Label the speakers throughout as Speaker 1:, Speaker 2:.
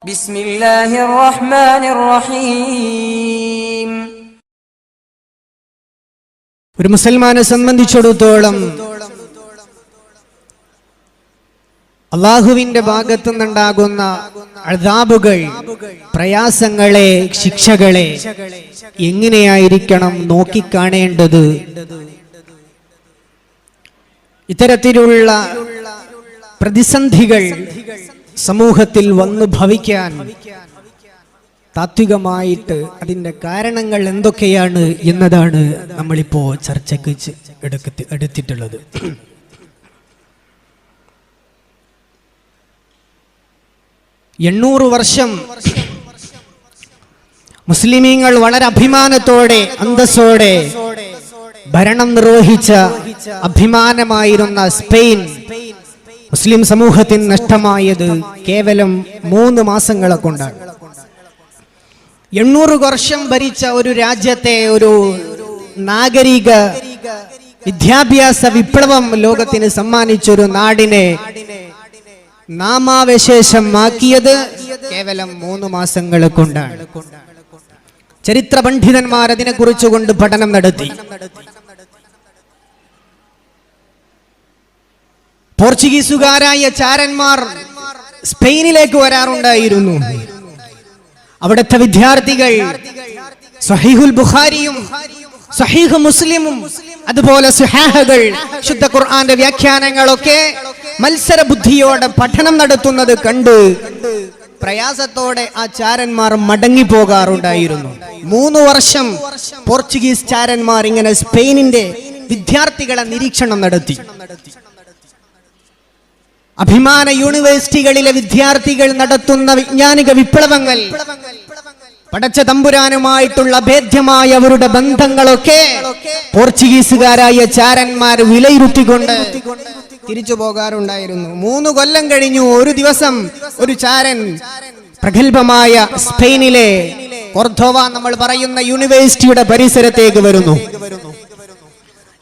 Speaker 1: ബിസ്മില്ലാഹിർ റഹ്മാനിർ റഹീം.
Speaker 2: ഒരു മുസൽമാനെ സംബന്ധിച്ചിടത്തോളം അള്ളാഹുവിന്റെ ഭാഗത്തു നിന്നുണ്ടാകുന്ന അദാബുകൾ, പ്രയാസങ്ങളെ, ശിക്ഷകളെ എങ്ങനെയായിരിക്കണം നോക്കിക്കാണേണ്ടത്? ഇത്തരത്തിലുള്ള പ്രതിസന്ധികൾ സമൂഹത്തിൽ വന്നു ഭവിക്കാൻ താത്വികമായിട്ട് അതിൻ്റെ കാരണങ്ങൾ എന്തൊക്കെയാണ് എന്നതാണ് നമ്മളിപ്പോ ചർച്ചയ്ക്ക് എടുത്തിട്ടുള്ളത്. എണ്ണൂറ് വർഷം മുസ്ലിമീങ്ങൾ വളരെ അഭിമാനത്തോടെ അന്തസ്സോടെ ഭരണം നിർവഹിച്ച അഭിമാനമായിരുന്ന സ്പെയിൻ മുസ്ലിം സമൂഹത്തിന് നഷ്ടമായത് കേവലം 3 മാസങ്ങളെ കൊണ്ടാണ്. 800 വർഷം ഭരിച്ച ഒരു രാജ്യത്തെ ഒരു നാഗരിക വിദ്യാഭ്യാസ വിപ്ലവം ലോകത്തിന് സമ്മാനിച്ചൊരു നാടിനെ നാമാവശേഷമാക്കിയത് കേവലം 3 മാസങ്ങളെ കൊണ്ടാണ്. ചരിത്ര പണ്ഡിതന്മാർ അതിനെക്കുറിച്ച് കൊണ്ട് പഠനം നടത്തി. പോർച്ചുഗീസുകാരായ ചാരന്മാർ സ്പെയിനിലേക്ക് വരാറുണ്ടായിരുന്നു. അവിടുത്തെ വിദ്യാർത്ഥികൾ സഹീഹുൽ ബുഖാരിയും സഹീഹ് മുസ്ലിമും അതുപോലെ സുഹാഹകൾ, ശുദ്ധ ഖുർആന്റെ വ്യാഖ്യാനങ്ങളൊക്കെ മത്സര ബുദ്ധിയോടെ പഠനം നടത്തുന്നത് കണ്ട് പ്രയാസത്തോടെ ആ ചാരന്മാർ മടങ്ങി പോകാറുണ്ടായിരുന്നു. 3 വർഷം പോർച്ചുഗീസ് ചാരന്മാർ ഇങ്ങനെ സ്പെയിനിന്റെ വിദ്യാർത്ഥികളെ നിരീക്ഷണം നടത്തി. അഭിമാന യൂണിവേഴ്സിറ്റികളിലെ വിദ്യാർത്ഥികൾ നടത്തുന്ന വൈജ്ഞാനിക വിപ്ലവങ്ങൾ, പടച്ച തമ്പുരാനുമായിട്ടുള്ള ഭേദ്യമായ അവരുടെ ബന്ധങ്ങളൊക്കെ പോർച്ചുഗീസുകാരായ ചാരന്മാർ വിലയിരുത്തിക്കൊണ്ട് തിരിച്ചു പോകാറുണ്ടായിരുന്നു. 3 കൊല്ലം കഴിഞ്ഞു. ഒരു ദിവസം ഒരു ചാരൻ പ്രഗത്ഭമായ സ്പെയിനിലെ കോർഡോവ നമ്മൾ പറയുന്ന യൂണിവേഴ്സിറ്റിയുടെ പരിസരത്തേക്ക് വരുന്നു.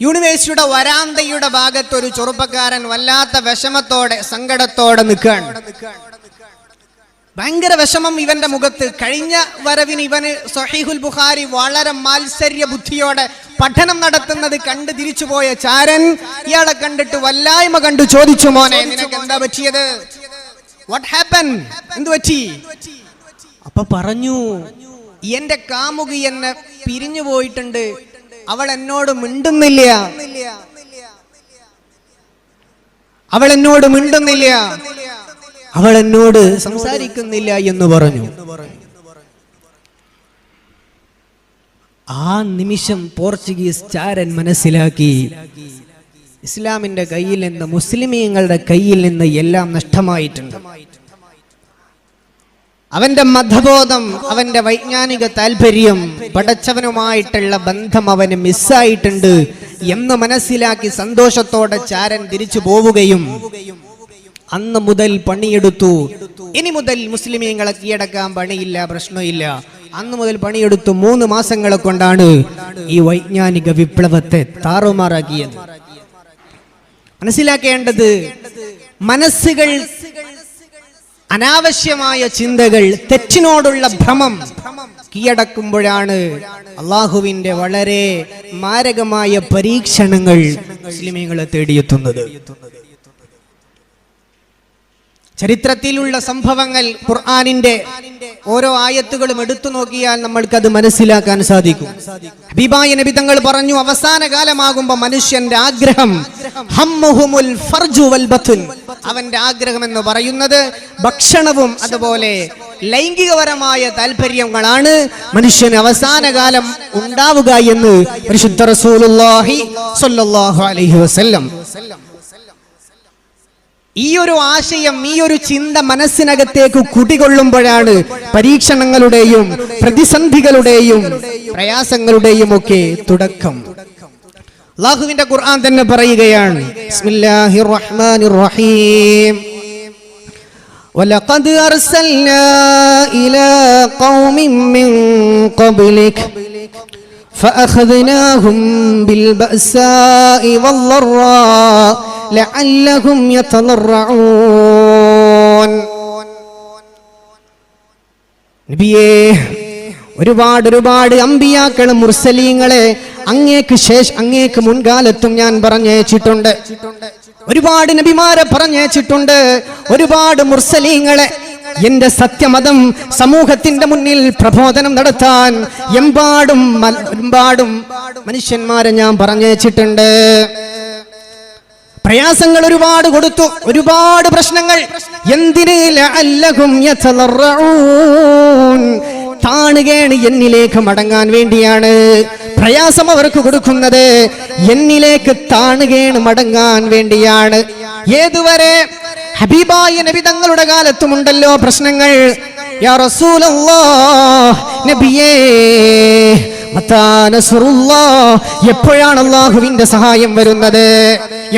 Speaker 2: യൂണിവേഴ്സിറ്റിയുടെ വരാന്തയുടെ ഭാഗത്ത് ഒരു ചെറുപ്പക്കാരൻ വല്ലാത്ത വിഷമത്തോടെ സങ്കടത്തോടെ നിൽക്കുകയാണ്. ഭയങ്കര വിഷമം ഇവന്റെ മുഖത്ത്. കഴിഞ്ഞ വരവിന് ഇവന് സഹീഹുൽ ബുഖാരി വളരെ മാത്സര്യ ബുദ്ധിയോടെ പഠനം നടത്തുന്നത് കണ്ട് തിരിച്ചുപോയ ചാരൻ ഇയാളെ കണ്ടിട്ട് വല്ലായ്മ കണ്ടു ചോദിച്ചു, മോനെ നിനക്ക് എന്താ പറ്റിയത്? What happen? എന്തു പറ്റി? അപ്പൊ പറഞ്ഞു, എന്റെ കാമുകി എന്നെ പിരിഞ്ഞു പോയിട്ടുണ്ട്, അവൾ എന്നോട് മിണ്ടുന്നില്ല, അവൾ എന്നോട് മിണ്ടുന്നില്ല, അവൾ എന്നോട് സംസാരിക്കുന്നില്ല എന്ന് പറഞ്ഞു. ആ നിമിഷം പോർച്ചുഗീസ് ചാരൻ മനസ്സിലാക്കി, ഇസ്ലാമിന്റെ കയ്യിൽ നിന്ന്, മുസ്ലിമീങ്ങളുടെ കയ്യിൽ നിന്ന് എല്ലാം നഷ്ടമായിട്ടുണ്ട്. അവന്റെ മതബോധം, അവന്റെ വൈജ്ഞാനിക താല്പര്യം, പടച്ചവനുമായിട്ടുള്ള ബന്ധം അവന് മിസ്സായിട്ടുണ്ട് എന്ന് മനസ്സിലാക്കി സന്തോഷത്തോടെ ചാരൻ തിരിച്ചു പോവുകയും അന്ന് മുതൽ പണിയെടുത്തു. ഇനി മുതൽ മുസ്ലിമീങ്ങളെ കീഴടക്കാൻ പണിയില്ല, പ്രശ്നമില്ല. അന്ന് മുതൽ പണിയെടുത്തു. 3 മാസങ്ങളെ കൊണ്ടാണ് ഈ വൈജ്ഞാനിക വിപ്ലവത്തെ താറുമാറാക്കിയത്. മനസ്സിലാക്കേണ്ടത്, മനസ്സുകൾ അനാവശ്യമായ ചിന്തകൾ, തെറ്റിനോടുള്ള ഭ്രമം കീഴടക്കുമ്പോഴാണ് അള്ളാഹുവിന്റെ വളരെ മാരകമായ പരീക്ഷണങ്ങൾ മുസ്ലിമീങ്ങളെ തേടിയെത്തുന്നത്. ചരിത്രത്തിലുള്ള സംഭവങ്ങൾ, ഖുർആനിന്റെ ഓരോ ആയത്തുകളും എടുത്തു നോക്കിയാൽ നമ്മൾക്കത് മനസ്സിലാക്കാൻ സാധിക്കും. ഹബീബായ നബി തങ്ങൾ പറഞ്ഞു, അവസാന കാലമാകുമ്പോൾ മനുഷ്യന്റെ ആഗ്രഹം ഹമ്മുഹുമുൽ ഫർജു വൽ ബത്ൻ, അവന്റെ ആഗ്രഹം എന്ന് പറയുന്നത് ഭക്ഷണവും അതുപോലെ ലൈംഗികപരമായ താല്പര്യങ്ങളാണ് മനുഷ്യന് അവസാന കാലം ഉണ്ടാവുക എന്ന് പരിശുദ്ധ റസൂലുള്ളാഹി സ്വല്ലല്ലാഹു അലൈഹി വസല്ലം. ഈ ഒരു ആശയം, ഈ ഒരു ചിന്ത മനസ്സിനകത്തേക്ക് കുടികൊള്ളുമ്പോഴാണ് പരീക്ഷണങ്ങളുടെയും പ്രതിസന്ധികളുടെയും പ്രയാസങ്ങളുടെയും ഒക്കെ തുടക്കം. അല്ലാഹുവിന്റെ ഖുർആൻ തന്നെ പറയുകയാണ്, ബിസ്മില്ലാഹിർ റഹ്മാനിർ റഹീം, വലഖദ് അർസൽനാ ഇലാ ഖൗമിൻ മിൻ ഖബ്ലിക فأخذناهم بالبأساء والضراء لعلهم يتضرعون. നബിയേ, ഒരുപാട് അമ്പിയാക്കളും മുർസലീങ്ങളെ അങ്ങേക്ക് മുൻകാലത്തും ഞാൻ പറഞ്ഞയച്ചിട്ടുണ്ട്. ഒരുപാട് നബിമാരെ പറഞ്ഞയച്ചിട്ടുണ്ട്. ഒരുപാട് മുർസലീങ്ങളെ എന്റെ സത്യമതം സമൂഹത്തിന്റെ മുന്നിൽ പ്രബോധനം നടത്താൻ എമ്പാടും മനുഷ്യന്മാരെ ഞാൻ പറഞ്ഞയച്ചിട്ടുണ്ട്. പ്രയാസങ്ങൾ ഒരുപാട് കൊടുത്തു, ഒരുപാട് പ്രശ്നങ്ങൾ. എന്തിന്? ലഅല്ലഹും യതളറഊൻ, താണുകേണ് എന്നിലേക്ക് മടങ്ങാൻ വേണ്ടിയാണ് പ്രയാസം അവർക്ക് കൊടുക്കുന്നത്. എന്നിലേക്ക് താണുകേണ് മടങ്ങാൻ വേണ്ടിയാണ്. ഏതുവരെ? ഹബീബായ നബി തങ്ങളുടെ കാലത്തുമുണ്ടല്ലോ പ്രശ്നങ്ങൾ. യാ റസൂലല്ലാഹ്, നബിയേ, മത്താ നസ്റുല്ലാഹ്, എപ്പോഴാണ് അല്ലാഹുവിന്റെ സഹായം വരുന്നത്?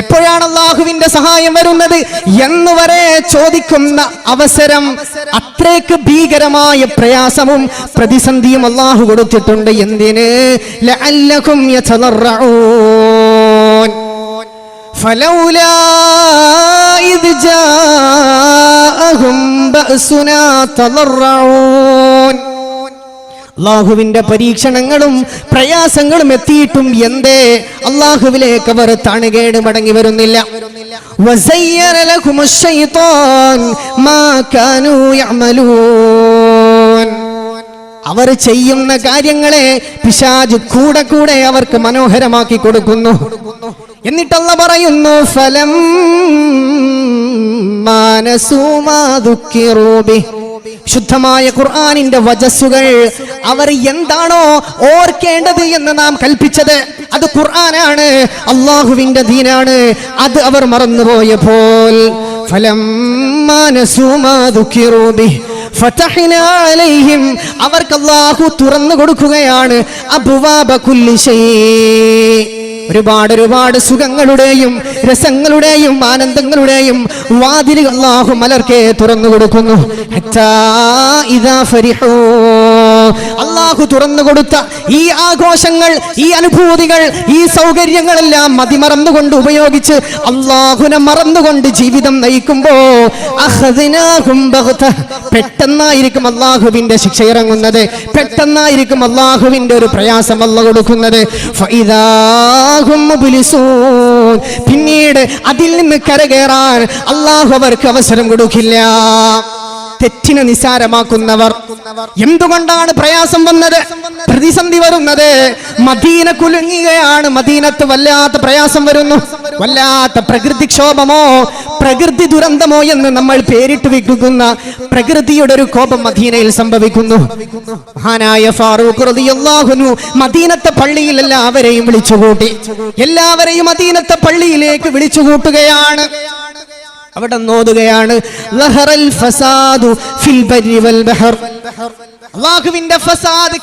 Speaker 2: എപ്പോഴാണ് അല്ലാഹുവിന്റെ സഹായം വരുന്നത് എന്നുവരെ ചോദിക്കുന്ന അവസരം. അത്രയ്ക്ക് ഭീകരമായ പ്രയാസവും പ്രതിസന്ധിയും അല്ലാഹു കൊടുത്തിട്ടുണ്ട്. എന്തിന്? ലഅല്ലകും യതളറഊൻ ഫലൗലാ ഇദ് ജാഅഹും ബഅസുനാ തളറഊൻ. അല്ലാഹുവിന്റെ പരീക്ഷണങ്ങളും പ്രയാസങ്ങളും എത്തിയിട്ടും എന്തേ അല്ലാഹുവിലേക്ക് അവർ താണുകേട് മടങ്ങി വരുന്നില്ല? വസയ്യന ലഹുമുശ് ശൈത്താൻ മാ കാനൂ യഅമലൂൻ. അവർ ചെയ്യുന്ന കാര്യങ്ങളെ പിശാച് കൂടെ അവർക്ക് മനോഹരമാക്കി കൊടുക്കുന്നു. എന്നിട്ട് അല്ലാഹു പറയുന്നു, ഫലം മാനസൂ മാ ദുക്കിറൂ ബിഹി, ശുദ്ധമായ ഖുർആനിന്റെ വജസ്സുകൾ, അവർ എന്താണോ ഓർക്കേണ്ടത് എന്ന് നാം കൽപ്പിച്ചത്, അത് ഖുർആനാണ്, അല്ലാഹുവിന്റെ ദീനാണ്, അത് അവർ മറന്നുപോയപ്പോൾ ഫലമ്മാ നസൂ മാ ദുക്കിറൂ ബിഹി ഫതഹ്നാ അലൈഹിം, അവർക്ക് അല്ലാഹു തുറന്നു കൊടുക്കുകയാണ് അബ്വാബ കുല്ലി ശൈ, ഒരുപാട് സുഖങ്ങളുടെയും രസങ്ങളുടെയും ആനന്ദങ്ങളുടെയും വാതിലുകൾ അല്ലാഹു മലർക്കെ തുറന്നു കൊടുക്കുന്നു. ഹത്താ ഇദാ ഫരിഹൂ, അല്ലാഹു തുറന്നു കൊടുത്ത ഈ ആഘോഷങ്ങൾ, ഈ അനുഭൂതികൾ, ഈ സൗകര്യങ്ങളെല്ലാം മതിമറന്നുകൊണ്ട് ഉപയോഗിച്ച് അല്ലാഹുവിനെ മറന്നുകൊണ്ട് ജീവിതം നയിക്കുമ്പോ അഖദ്നാഹും ബഗ്ത, പെട്ടെന്നായിരിക്കും അല്ലാഹുവിന്റെ ശിക്ഷ ഇറങ്ങുന്നത്, പെട്ടെന്നായിരിക്കും അല്ലാഹുവിന്റെ ഒരു പ്രയാസം അല്ലാഹു കൊടുക്കുന്നത്. ഫഇദാ പിന്നീട് അതിൽ നിന്ന് കരകയറാൻ അല്ലാഹു അവർക്ക് അവസരം കൊടുക്കില്ല. തെറ്റിനെ നിസാരമാക്കുന്നവർ. എന്തുകൊണ്ടാണ് പ്രയാസം വന്നത്, പ്രതിസന്ധി വരുന്നത്? മദീന കുലുങ്ങുകയാണ്. മദീനത്ത് വല്ലാത്ത പ്രയാസം വരുന്നു, വല്ലാത്ത പ്രകൃതിക്ഷോഭമോ പ്രകൃതി ദുരന്തമോ എന്ന് നമ്മൾ പേരിട്ട് വിൽക്കുന്ന പ്രകൃതിയുടെ ഒരു കോപം മദീനയിൽ സംഭവിക്കുന്നു. മഹാനായ ഫാറൂഖ് റളിയല്ലാഹു അൻഹു മദീനത്തെ പള്ളിയിൽ എല്ലാവരെയും വിളിച്ചുകൂട്ടി. എല്ലാവരെയും മദീനത്തെ പള്ളിയിലേക്ക് വിളിച്ചുകൂട്ടുകയാണ്. അവിടെ നോതുകയാണ്, ലഹറൽ ഫസാദു ഫിൽ ബർരി വൽ ബഹർ, അല്ലാഹുവിന്റെ ഫസാദ്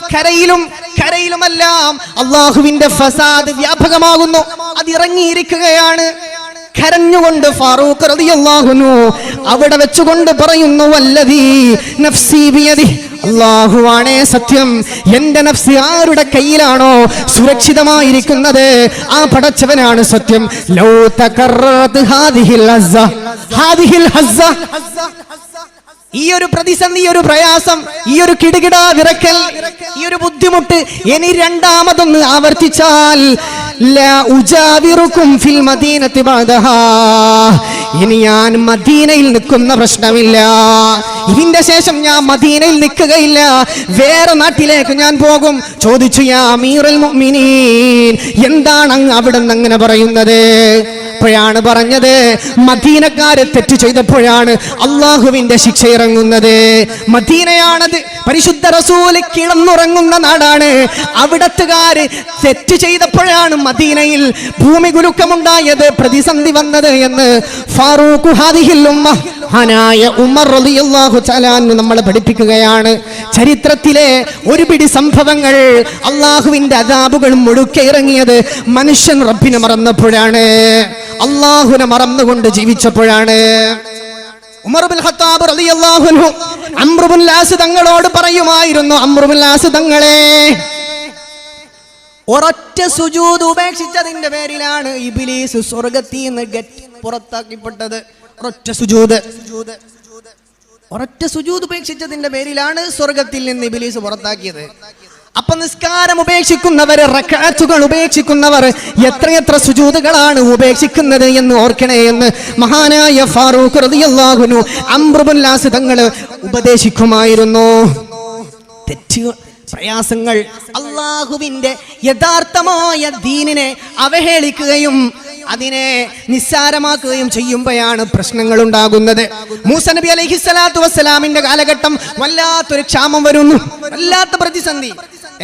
Speaker 2: കരയിലുമെല്ലാം അല്ലാഹുവിന്റെ ഫസാദ് വ്യാപകമാകുന്നു, അത് ഇറങ്ങിയിരിക്കുകയാണ്. കരഞ്ഞുകൊണ്ട് ഫാറൂഖ് റളിയല്ലാഹു അൻഹു അവിടെ വെച്ചുകൊണ്ട് പറയുന്നു, വല്ലദീ നഫ്സി ബിയദിഹി, അല്ലാഹുവാണേ സത്യം, എന്റെ നഫ്സ് ആരുടെ കയ്യിലാണോ സുരക്ഷിതമായിരിക്കുന്നത് ആ പടച്ചവനാണ് സത്യം. ലൗ തകററത് ഹാദിഹിൽ ഹസ്സ, ഈ ഒരു പ്രതിസന്ധി, ഈ ഒരു പ്രയാസം, ഈ ഒരു കിടുകിട വിറക്കൽ, ഈ ഒരു ബുദ്ധിമുട്ട് ഇനി രണ്ടാമതൊന്ന് ആവർത്തിച്ചാൽ ഇനി ഞാൻ മദീനയിൽ നിൽക്കുന്ന പ്രശ്നമില്ല, ഇതിന്റെ ശേഷം ഞാൻ മദീനയിൽ നിൽക്കുകയില്ല, വേറെ നാട്ടിലേക്ക് ഞാൻ പോകും. ചോദിച്ചു, യാ അമീറുൽ മുഅ്മിനീൻ, എന്താണ് അങ്ങ് അവിടെ നിന്ന് അങ്ങനെ പറയുന്നത്? അപ്പോഴാണ് പറഞ്ഞത്, മദീനക്കാര് തെറ്റ് ചെയ്തപ്പോഴാണ് അള്ളാഹുവിന്റെ ശിക്ഷ ഇറങ്ങുന്നത്. മദീനയാണത്, പരിശുദ്ധ റസൂല് കിടന്നുറങ്ങുന്ന നാടാണ്. അവിടത്തുകാര് തെറ്റ് ചെയ്തപ്പോഴാണ് മദീനയിൽ ഭൂമി കുലുക്കമുണ്ടായത്, പ്രതിസന്ധി വന്നത് എന്ന് ഫാറൂഖ് ഹാദിഹിൽ ഉമ്മ, മഹാനായ ഉമർ റളിയല്ലാഹു തആല അൻഹു നമ്മളെ പഠിപ്പിക്കുകയാണ്. ചരിത്രത്തിലെ ഒരു പിടി സംഭവങ്ങൾ, അള്ളാഹുവിന്റെ അദാബുകൾ മുഴുക്കെ ഇറങ്ങിയത് മനുഷ്യൻ റബ്ബിനെ മറന്നപ്പോഴാണ്, അള്ളാഹുവിനെ മറന്നുകൊണ്ട് ജീവിച്ചപ്പോഴാണ്. ഉമർ ഇബ്നുൽ ഖത്താബ് റളിയല്ലാഹു അൻഹു അംർ ഇബ്നുൽ ആസ് തങ്ങളോട് പറയുമായിരുന്നു, അംർ ഇബ്നുൽ ആസ് തങ്ങളെ, ഒരൊറ്റ സുജൂദ് ഉപേക്ഷിച്ചതിന്റെ പേരിലാണ് ഇബ്ലീസ് സ്വർഗ്ഗത്തിൽ നിന്ന് പുറത്താക്കപ്പെട്ടത്. ഒരൊറ്റ സുജൂദ്, ഒരൊറ്റ സുജൂദ് ഉപേക്ഷിച്ചതിന്റെ പേരിലാണ് സ്വർഗത്തിൽ നിന്ന് ഇബ്ലീസ് പുറത്താക്കിയത്. അപ്പൊ നിസ്കാരം ഉപേക്ഷിക്കുന്നവര്, റക്അത്തുകൾ ഉപേക്ഷിക്കുന്നവർ എത്രയെത്ര സുജൂദുകളാണ് ഉപേക്ഷിക്കുന്നത് എന്ന് ഓർക്കണേ എന്ന് മഹാനായ ഫാറൂഖ് റളിയല്ലാഹു അൻഹു അംർ ഇബ്നുൽ ആസ് തങ്ങൾ ഉപദേശിക്കുമായിരുന്നു. തെറ്റുകൾ, പ്രയാസങ്ങൾ, അള്ളാഹുവിന്റെ യഥാർത്ഥമായ ദീനിനെ അവഹേളിക്കുകയും അതിനെ നിസ്സാരമാക്കുകയും ചെയ്യുമ്പോഴാണ് പ്രശ്നങ്ങൾ ഉണ്ടാകുന്നത്. മൂസ നബി അലൈഹിസ്സലാത്തു വസ്സലാമിന്റെ കാലഘട്ടം വല്ലാത്തൊരു ക്ഷാമം വരുന്നു, വല്ലാത്ത പ്രതിസന്ധി.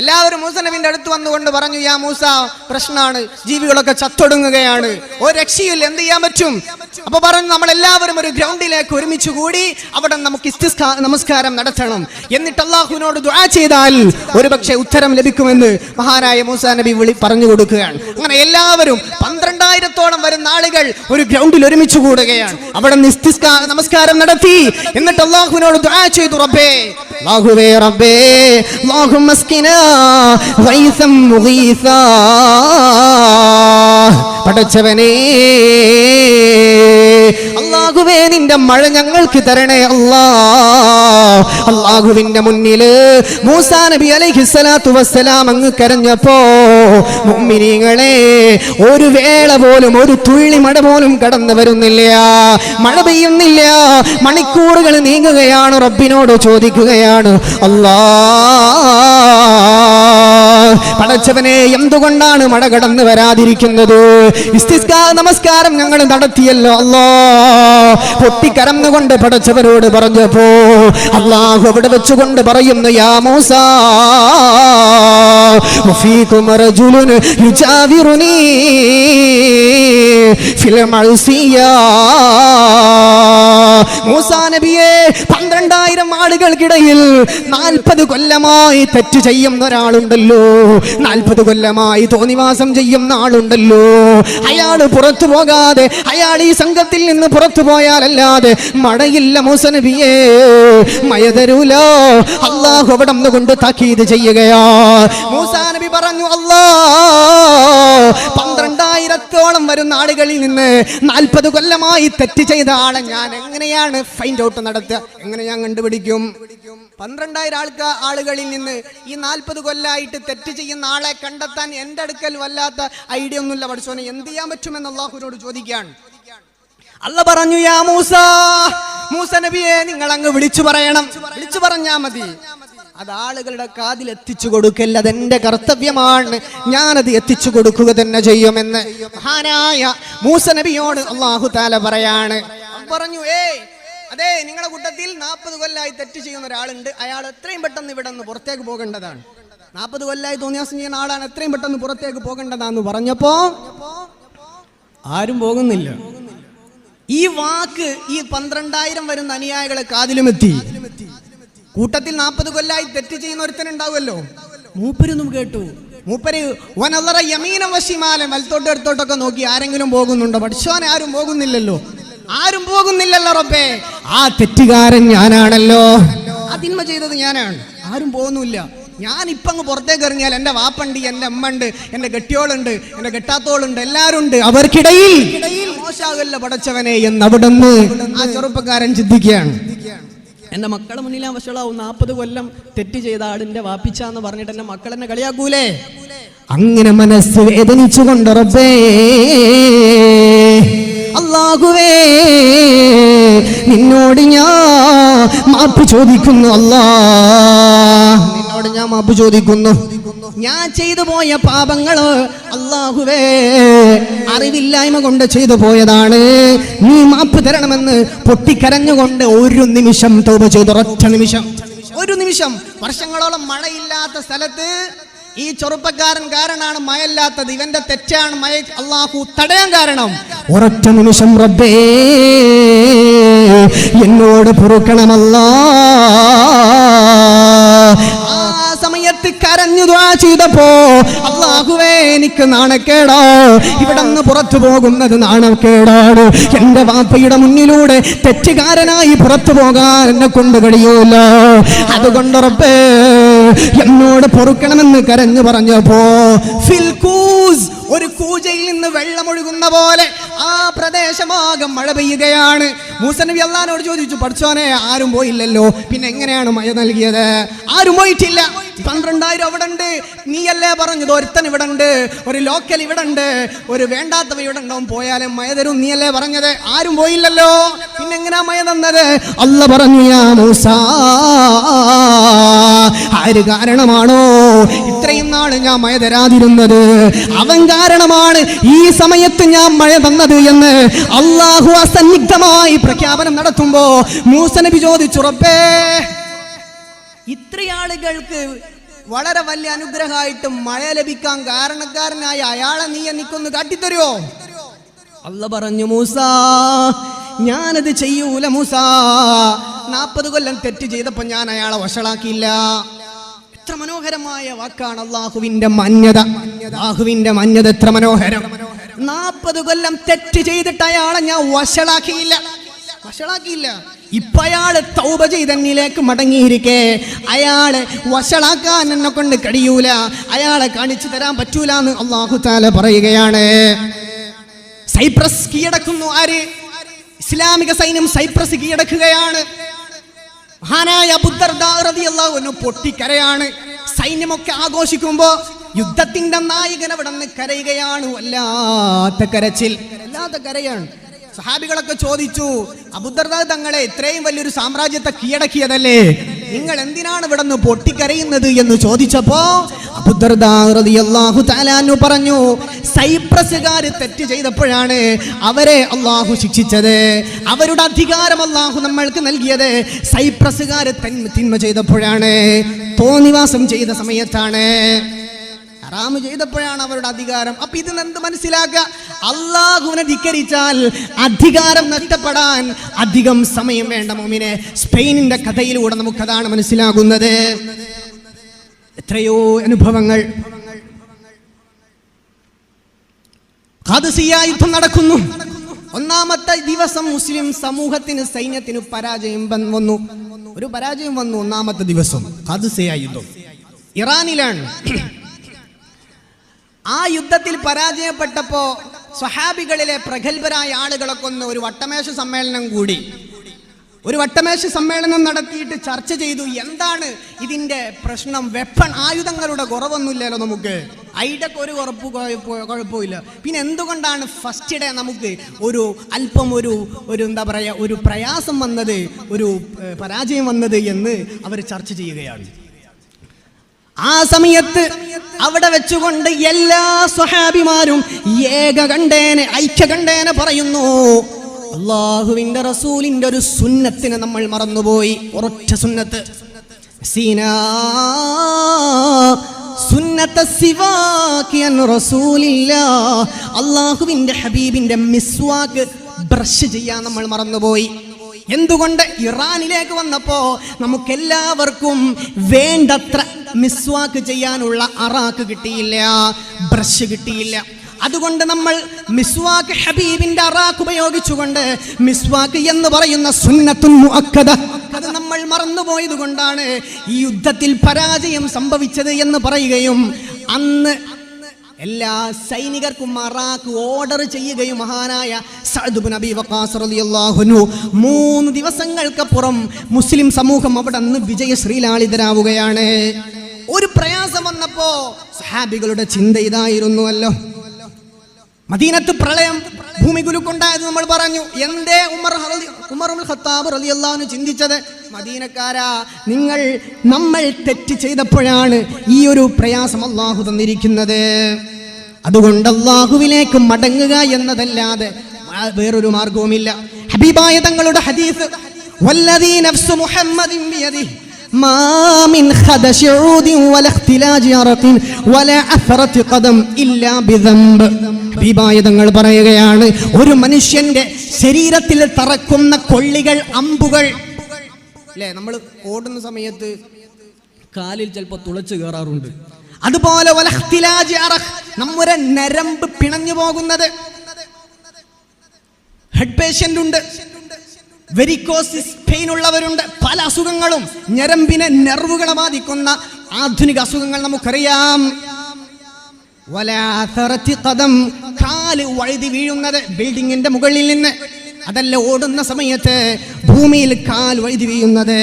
Speaker 2: എല്ലാവരും മൂസ നബിന്റെ അടുത്ത് വന്നുകൊണ്ട് പറഞ്ഞു, യാ മൂസ, പ്രശ്നമാണ്, ജീവികളൊക്കെ ചത്തൊടുങ്ങുകയാണ്, ഒരു രക്ഷയില്ല, എന്ത് ചെയ്യാൻ പറ്റും? അപ്പൊ പറഞ്ഞു, നമ്മളെല്ലാവരും ഒരു ഗ്രൗണ്ടിലേക്ക് ഒരുമിച്ച് കൂടി അവിടെ നമുക്ക് നമസ്കാരം നടത്തണം, എന്നിട്ട് അള്ളാഹുവിനോട് ദുആ ചെയ്താൽ ഒരുപക്ഷെ ഉത്തരം ലഭിക്കുമെന്ന് മഹാനായ മൂസ നബി പറഞ്ഞു കൊടുക്കുകയാണ്. അങ്ങനെ എല്ലാവരും 12,000-ഓളം വരുന്ന ആളുകൾ ഒരു ഗ്രൗണ്ടിൽ ഒരുമിച്ച് കൂടുകയാണ്. അവിടെ നമസ്കാരം നടത്തി, എന്നിട്ട് അള്ളാഹുവിനോട് ദുആ ചെയ്തു, റബ്ബേ, അല്ലാഹുവേ, റബ്ബേ, അല്ലാഹുമ്മ സ്കിനാ ഗൈസൻ മുഗീസാ, പടച്ചവനേ, അല്ലാഹുവേ, നിന്റെ മഴ ഞങ്ങൾക്ക് തരണേ അല്ലാ. അല്ലാഹുവിന്റെ മുന്നില് മൂസാ നബി അലൈഹിസ്സലാത്തു വസ്സലാം അങ്ങ് കരഞ്ഞപ്പോ മുഅ്മിനീങ്ങളെ ഒരു വേള പോലും, ഒരു തുള്ളി മഴ പോലും കടന്നു വരുന്നില്ല, മഴ പെയ്യുന്നില്ല. മണിക്കൂറുകൾ നീങ്ങുകയാണ്, റബ്ബിനോട് ചോദിക്കുകയാണ്, അല്ലാ, പടച്ചവനെ, എന്തുകൊണ്ടാണ് മഴ കടന്നു വരാതിരിക്കുന്നത്? ഇസ്തിസ്കാ നമസ്കാരം ഞങ്ങൾ നടത്തിയല്ലോ അല്ലാ. പൊട്ടിക്കരന്നുകൊണ്ട് പടച്ചവരോട് പറഞ്ഞപ്പോ അല്ലാഹു അവിടെ വെച്ചുകൊണ്ട് പറയുന്നു, യാ മൂസാ, വഫീകും റജുലുൻ യുജാവിറുനി ഫിൽ മഅസിയാ. മൂസാ നബിയെ, 12,000 ആളുകൾക്കിടയിൽ 40 കൊല്ലമായി തെറ്റ് ചെയ്യുന്ന ഒരാളുണ്ടല്ലോ, 40 കൊല്ലമായി തോന്നിവാസം ചെയ്യുന്ന ആളുണ്ടല്ലോ. അയാൾ പുറത്തു പോകാതെ, അയാൾ ഈ സംഘത്തിൽ നിന്ന് പുറത്തു പോയാലല്ലാതെ മഴയില്ല മൂസ നബിയെ, മഴ തരൂല. അല്ലാഹു അവിടെ കൊണ്ട് താക്കീത് ചെയ്യുകയാ. മൂസാ നബി പറഞ്ഞു, അല്ലാ, 12,000-ഓളം വരുന്ന ആളുകളിൽ നിന്ന് 40 കൊല്ലമായി തെറ്റ് ചെയ്ത ആളെ ഞാൻ എങ്ങനെയാണ് ഫൈൻഡ് ഔട്ട് നടത്തുക? എങ്ങനെ ഞാൻ കണ്ടുപിടിക്കും? 12,000 ആളുകളിൽ നിന്ന് ഈ 40 കൊല്ലമായിട്ട് തെറ്റ് ചെയ്യുന്ന ആളെ കണ്ടെത്താൻ എൻ്റെ അടുക്കൽ വല്ലാത്ത ഐഡിയ ഒന്നുമില്ല. പഠിച്ചോനെ, എന്ത് ചെയ്യാൻ പറ്റുമെന്ന് അല്ലാഹുവിനോട് ചോദിക്കുകയാണ്. അല്ലാഹു പറഞ്ഞു, യാ മൂസ, മൂസ നബിയെ, നിങ്ങൾ അങ്ങ് വിളിച്ചു പറയണം, വിളിച്ചു പറഞ്ഞാ മതി. അത് ആളുകളുടെ കാതിൽ എത്തിച്ചു കൊടുക്കല്ല, അതെന്റെ കർത്തവ്യമാണ്, ഞാനത് എത്തിച്ചു കൊടുക്കുക തന്നെ ചെയ്യുമെന്ന് മഹാനായ മൂസ നബിയോട് അല്ലാഹു തആല പറയാണ്. പറഞ്ഞു, അതെ, നിങ്ങളുടെ കൂട്ടത്തിൽ 40 കൊല്ലമായി തെറ്റ് ചെയ്യുന്ന ഒരാളുണ്ട്, അയാൾ എത്രയും പെട്ടെന്ന് ഇവിടെ നിന്ന് പുറത്തേക്ക് പോകേണ്ടതാണ്. 40 കൊല്ലമായി തോന്നിയാസം ചെയ്യുന്ന ആളാണ്, എത്രയും പെട്ടെന്ന് പുറത്തേക്ക് പോകേണ്ടതാന്ന് പറഞ്ഞപ്പോ ആരും പോകുന്നില്ല. ഈ വാക്ക് ഈ 12,000 വരുന്ന അനുയായികളെ കാതിലുമെത്തി. കൂട്ടത്തിൽ 40 കൊല്ലമായി തെറ്റ് ചെയ്യുന്ന ഒരുത്തനുണ്ടാവുമല്ലോ, മൂപ്പരൊന്നും കേട്ടു. മൂപ്പര് വനളറ യമീനം വശിമാലം, വലത്തോട്ട് എടുത്തോട്ടൊക്കെ നോക്കി, ആരെങ്കിലും പോകുന്നുണ്ടോ? പഠിച്ചോനെ, ആരും പോകുന്നില്ലല്ലോ, ആരും പോകുന്നില്ലല്ലോ റബ്ബേ. ആ തെറ്റുകാരൻ ഞാനാണല്ലോ, ആ തിന്മ ചെയ്തത് ഞാനാണ്, ആരും പോകുന്നില്ല. ഞാൻ ഇപ്പം അങ്ങ് പുറത്തേക്ക് ഇറങ്ങിയാൽ എൻ്റെ വാപ്പണ്ട്, എൻ്റെ അമ്മണ്ട്, എൻ്റെ കെട്ടിയോളുണ്ട്, എൻ്റെ കെട്ടാത്തോളുണ്ട്, എല്ലാവരും ഉണ്ട്, അവർക്കിടയിൽ മോശാകല്ല പടച്ചവനെ എന്ന് അവിടുന്ന് ആ ചെറുപ്പക്കാരൻ ചിന്തിക്കുകയാണ്. എൻ്റെ മക്കളെ മുന്നിലാ വഷളാവും, 40 കൊല്ലം തെറ്റ് ചെയ്ത ആളിന്റെ വാപ്പിച്ചാന്ന് പറഞ്ഞിട്ട് എൻ്റെ മക്കൾ എന്നെ കളിയാക്കൂലേ? അങ്ങനെ മനസ്സ് വേദനിച്ചുകൊണ്ട് റബ്ബേ, അല്ലാഹുവേ, നിന്നോട് ഞാൻ മാപ്പ് ചോദിക്കുന്നു. അല്ലാ, നിന്നോട് ഞാൻ മാപ്പ് ചോദിക്കുന്നു. ഞാൻ ചെയ്തു പോയ പാപങ്ങള് അല്ലാഹുവേ അറിവില്ലായ്മ കൊണ്ട് ചെയ്തു പോയതാണ്, നീ മാപ്പ് തരണമെന്ന് പൊട്ടിക്കരഞ്ഞുകൊണ്ട് ഒരു നിമിഷം തൗബ ചെയ്തു. ഒരൊറ്റ നിമിഷം, ഒരു നിമിഷം. വർഷങ്ങളോളം മഴയില്ലാത്ത സ്ഥലത്ത് ഈ ചെറുപ്പക്കാരൻ കാരണമാണ് മഴയില്ലാത്തത്, ഇവന്റെ തെറ്റാണ് മഴ അല്ലാഹു തടയാൻ കാരണം. ഒരൊറ്റ നിമിഷം, റബ്ബേ എന്നോട് പൊറുക്കണമല്ലാ. ആ സമയത്ത് കരഞ്ഞു ദുആ ചെയ്തപ്പോ അല്ലാഹുവേ, എനിക്ക് നാണക്കേടാ, ഇവിടെ നിന്ന് പുറത്തു പോകുന്നത് നാണക്കേടാണ്. എന്റെ വാപ്പയുടെ മുന്നിലൂടെ തെറ്റുകാരനായി പുറത്തു പോകാൻ എന്നെ കൊണ്ട് കഴിയൂല, അതുകൊണ്ട് റബ്ബേ എന്നോട് പൊറുക്കണമെന്ന് കരഞ്ഞു പറഞ്ഞപ്പോ ഫിൽ കൂസ്, ഒരു കൂജയിൽ നിന്ന് വെള്ളമൊഴുകുന്ന പോലെ ആ പ്രദേശമാകെ മഴ പെയ്യുകയാണ്. മൂസ നബി അള്ളാഹിനോട് ചോദിച്ചു, പഠിച്ചോനെ ആരും പോയില്ലല്ലോ, പിന്നെ എങ്ങനെയാണ് മഴ നൽകിയത്? ആരും പോയിട്ടില്ല. 12,000 അവിടെ ഉണ്ട്, നീയല്ലേ പറഞ്ഞത് ഒരുത്തൻ ഇവിടെ ഉണ്ട്, ഒരു ലോക്കൽ ഇവിടെ ഉണ്ട്, ഒരു വേണ്ടാത്തവ ഇവിടെ ഉണ്ടാവും, പോയാലും മഴ തരും, നീയല്ലേ പറഞ്ഞത്? ആരും പോയില്ലല്ലോ, പിന്നെ എങ്ങനെയാ മഴ തന്നത്? അല്ല പറഞ്ഞു, യാ മൂസ, ആര് കാരണമാണോ ഇത്രയും നാള് ഞാൻ മഴ തരാതിരുന്നത്, അവൻ കാരണമാണ് ഈ സമയത്ത് ഞാൻ മഴ തന്നത് എന്ന് അല്ലാഹു അസന്നിഗ്ധമായി പ്രഖ്യാപനം നടത്തുമ്പോ മൂസ നബി ചോദിച്ചു, റബ്ബേ, ഇത്രയാളുകൾക്ക് വളരെ വലിയ അനുഗ്രഹമായിട്ട് മഴ ലഭിക്കാൻ കാരണക്കാരനായ അയാളെ നീ എനിക്കൊന്ന് കാട്ടിത്തരുമോ? അല്ല പറഞ്ഞു, മൂസ, ഞാനത് ചെയ്യൂല മൂസ. 40 കൊല്ലം തെറ്റ് ചെയ്തപ്പോ ഞാൻ അയാളെ വഷളാക്കിയില്ല. എത്ര മനോഹരമായ വാക്കാണ് അള്ളാഹുവിന്റെ മാന്യത. അള്ളാഹുവിന്റെ മാന്യത എത്ര മനോഹരം. 40 കൊല്ലം തെറ്റ് ചെയ്തിട്ട് അയാളെ ഞാൻ വഷളാക്കിയില്ല. ഇപ്പൊ അയാള് തൗബ ചെയ്തെന്നിലേക്ക് മടങ്ങിയിരിക്കെ അയാളെ വഷളാക്കാൻ എന്നെ കൊണ്ട് കഴിയൂല, അയാളെ കാണിച്ചു തരാൻ പറ്റൂല എന്ന് അല്ലാഹു തആല പറയുകയാണ്. സൈപ്രസ് കീഴടക്കുന്നു. ആര്? ഇസ്ലാമിക സൈന്യം സൈപ്രസ് കീഴടക്കുകയാണ്. മഹാനായ അബൂ ദർദാ റളിയല്ലാഹു അൻഹു പൊട്ടിക്കരയാണ്. സൈന്യമൊക്കെ ആഘോഷിക്കുമ്പോ യുദ്ധത്തിന്റെ നായകൻ അവിടെ നിന്ന് കരയുകയാണ്. വല്ലാത്ത കരച്ചിൽ, വല്ലാത്ത കരയാണ്. സഹാബികളൊക്കെ ചോദിച്ചു, അബൂ ദർദാ തങ്ങളെ, ഇത്രയും വലിയൊരു സാമ്രാജ്യത്തെ കീഴടക്കിയതല്ലേ, നിങ്ങൾ എന്തിനാണ് ഇവിടെ നിന്ന് പൊട്ടിക്കരയുന്നത് എന്ന് ചോദിച്ചപ്പോ അബൂ ദർദാ റളിയല്ലാഹു തആല അൻഹു പറഞ്ഞു, സൈപ്രസുകാര് തെറ്റ് ചെയ്തപ്പോഴാണ് അവരെ അല്ലാഹു ശിക്ഷിച്ചത്. അവരുടെ അധികാരം അല്ലാഹു നമ്മൾക്ക് നൽകിയത് സൈപ്രസുകാര് തിന്മ ചെയ്തപ്പോഴാണ്, തോന്നിവാസം ചെയ്ത സമയത്താണ്, ഹറാമ് ചെയ്തപ്പോഴാണ് അവരുടെ അധികാരം. അപ്പൊ ഇത് എന്ത് മനസ്സിലാക്കുക? അല്ലാഹുവിനെ ധിക്കരിച്ചാൽ അധികാരം നഷ്ടപ്പെടാൻ അധികം സമയം വേണ്ട മോമിനെ. സ്പെയിനിന്റെ കഥയിലൂടെ നമുക്കതാണ് മനസ്സിലാകുന്നത്. എത്രയോ അനുഭവങ്ങൾ. ഖാദിസിയ്യ യുദ്ധം നടക്കുന്നു. 1-ാമത്തെ ദിവസം മുസ്ലിം സമൂഹത്തിന്, സൈന്യത്തിന് പരാജയം വന്നു. ഒരു പരാജയം വന്നു 1-ാമത്തെ ദിവസം. ഖാദിസിയ്യ യുദ്ധം ഇറാനിലാണ്. ആ യുദ്ധത്തിൽ പരാജയപ്പെട്ടപ്പോ സ്വഹാബികളിലെ പ്രഗത്ഭരായ ആളുകളെ കൊന്ന് ഒരു വട്ടമേശ സമ്മേളനം കൂടി. ഒരു വട്ടമേശ സമ്മേളനം നടത്തിയിട്ട് ചർച്ച ചെയ്തു, എന്താണ് ഇതിന്റെ പ്രശ്നം? ആയുധങ്ങളുടെ കുറവൊന്നുമില്ലല്ലോ നമുക്ക്, ഐഡക്ക് ഒരു കുഴപ്പമില്ല, പിന്നെ എന്തുകൊണ്ടാണ് ഫസ്റ്റ് ഡേ നമുക്ക് അല്പം ഒരു എന്താ പറയാ, ഒരു പ്രയാസം വന്നത്, ഒരു പരാജയം വന്നത് എന്ന് അവർ ചർച്ച ചെയ്യുകയാണ്. ആ സമയത്ത് അവിടെ വെച്ചുകൊണ്ട് എല്ലാ സ്വഹാബിമാരും ഐക്യകണ്ഠേന പറയുന്നു, അല്ലാഹുവിന്റെ റസൂലിന്റെ ഒരു സുന്നത്തിനെ നമ്മൾ മറന്നുപോയി. ഒരൊറ്റ സുന്നത്ത്, അല്ലാഹുവിന്റെ ഹബീബിന്റെ മിസ്വാക്ക് ബ്രഷ് ചെയ്യാൻ നമ്മൾ മറന്നുപോയി. എന്തുകൊണ്ട്? ഇറാനിലേക്ക് വന്നപ്പോ നമുക്കെല്ലാവർക്കും വേണ്ടത്ര മിസ്വാക്ക് ചെയ്യാനുള്ള അറാക്ക് കിട്ടിയില്ല, ബ്രഷ് കിട്ടിയില്ല. അതുകൊണ്ട് നമ്മൾ മിസ്വാക്ക്, ഹബീബിന്റെ അറാക്ക് ഉപയോഗിച്ചുകൊണ്ട് മിസ്വാക്ക് എന്ന് പറയുന്ന സുന്നത്തുൻ മുഅക്കദ, അത് നമ്മൾ മറന്നുപോയത് കൊണ്ടാണ് ഈ യുദ്ധത്തിൽ പരാജയം സംഭവിച്ചത് എന്ന് പറയുകയും അന്ന് എല്ലാ സൈനികർക്കും അറാക്ക് ഓർഡർ ചെയ്യുകയും മഹാനായ സഅദ് ഇബ്നു അബീ വഖാസ് റളിയല്ലാഹു അൻഹു 3 ദിവസങ്ങൾക്കപ്പുറം മുസ്ലിം സമൂഹം അവിടെ നിന്ന് വിജയശ്രീലാളിതരാവുകയാണ്. ഒരു പ്രയാസം വന്നപ്പോ സഹാബികളുടെ ചിന്ത ഇതായിരുന്നുവല്ലോ. മദീനത്ത് പ്രളയം, ഭൂമി കുലുക്കുണ്ടായത് നമ്മൾ പറഞ്ഞു. എന്തേ ഉമർ ഖത്താബ് റളിയല്ലാഹു അൻഹു ചിന്തിച്ചത്? മദീനക്കാരാ, നമ്മൾ തെറ്റ് ചെയ്തപ്പോഴാണ് ഈ ഒരു പ്രയാസം അല്ലാഹു തന്നിരിക്കുന്നത്. അതുകൊണ്ട് അല്ലാഹുവിലേക്ക് മടങ്ങുക എന്നതല്ലാതെ വേറൊരു മാർഗവുമില്ല. ഹബീബായ തങ്ങളുടെ ഹദീസ്, വല്ലദീ നഫ്സു മുഹമ്മദിൻ ബിയദിഹി മാ മിൻ ഖദശി ഊദിൻ വലാ ഇഖ്തിലാജി അറഖിൻ വലാ അഫറതി ഖദം ഇല്ലാ ബിദംബ്. ഹബീബായ തങ്ങൾ പറയുകയാണ്, ഒരു മനുഷ്യന്റെ ശരീരത്തിൽ തറക്കുന്ന കൊള്ളികൾ, അമ്പുകൾ അല്ലേ, നമ്മൾ ഓടുന്ന സമയത്ത് കാലിൽ ചിലപ്പോൾ തുളച്ചു കയറാറുണ്ട്. അതുപോലെ നമ്മുടെ നരമ്പ് പിണഞ്ഞു പോകുന്നത്. ഹെഡ് പേഷ്യന്റ് ഉണ്ട്, വെരിക്കോസിസ് പെയിൻ ഉള്ളവരുണ്ട്, പല അസുഖങ്ങളും, ഞരമ്പിനെ, നെർവുകളെ ബാധിക്കുന്ന ആധുനിക അസുഖങ്ങൾ നമുക്കറിയാം. വലാ അഥറത്തി ഖദം, കാല് വഴുതി വീഴുന്നത് ബിൽഡിങ്ങിന്റെ മുകളിൽ നിന്ന്, അതല്ല ഓടുന്ന സമയത്ത് ഭൂമിയിൽ കാൽ വഴുതി വീഴുന്നത്,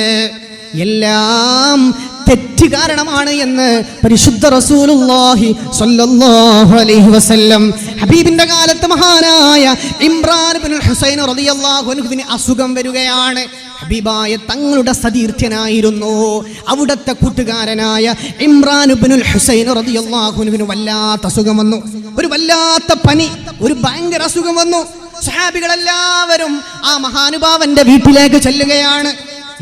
Speaker 2: എല്ലാം തെറ്റ് കാരണമാണ് എന്ന് പരിശുദ്ധ റസൂലുള്ളാഹി സ്വല്ലല്ലാഹു അലൈഹി വസല്ലം. ഹബീബിന്റെ കാലത്ത് മഹാനായ ഇമ്രാൻ ഇബ്നുൽ ഹുസൈൻ റളിയല്ലാഹു അൻഹുവിന് അസുഖം വരികയാണ്. ഹബീബായ തങ്ങളുടെ സതീർത്ഥ്യനായിരുന്നു അവിടുത്തെ കൂട്ടുകാരനായ ഇമ്രാൻ ഇബ്നുൽ ഹുസൈൻ റളിയല്ലാഹു അൻഹുവിന് വല്ലാത്ത അസുഖം വന്നു, ഒരു വല്ലാത്ത പനി, ഒരു ഭയങ്കര അസുഖം വന്നു. സഹാബികളെല്ലാവരും ആ മഹാനുഭാവന്റെ വീട്ടിലേക്ക് ചെല്ലുകയാണ്.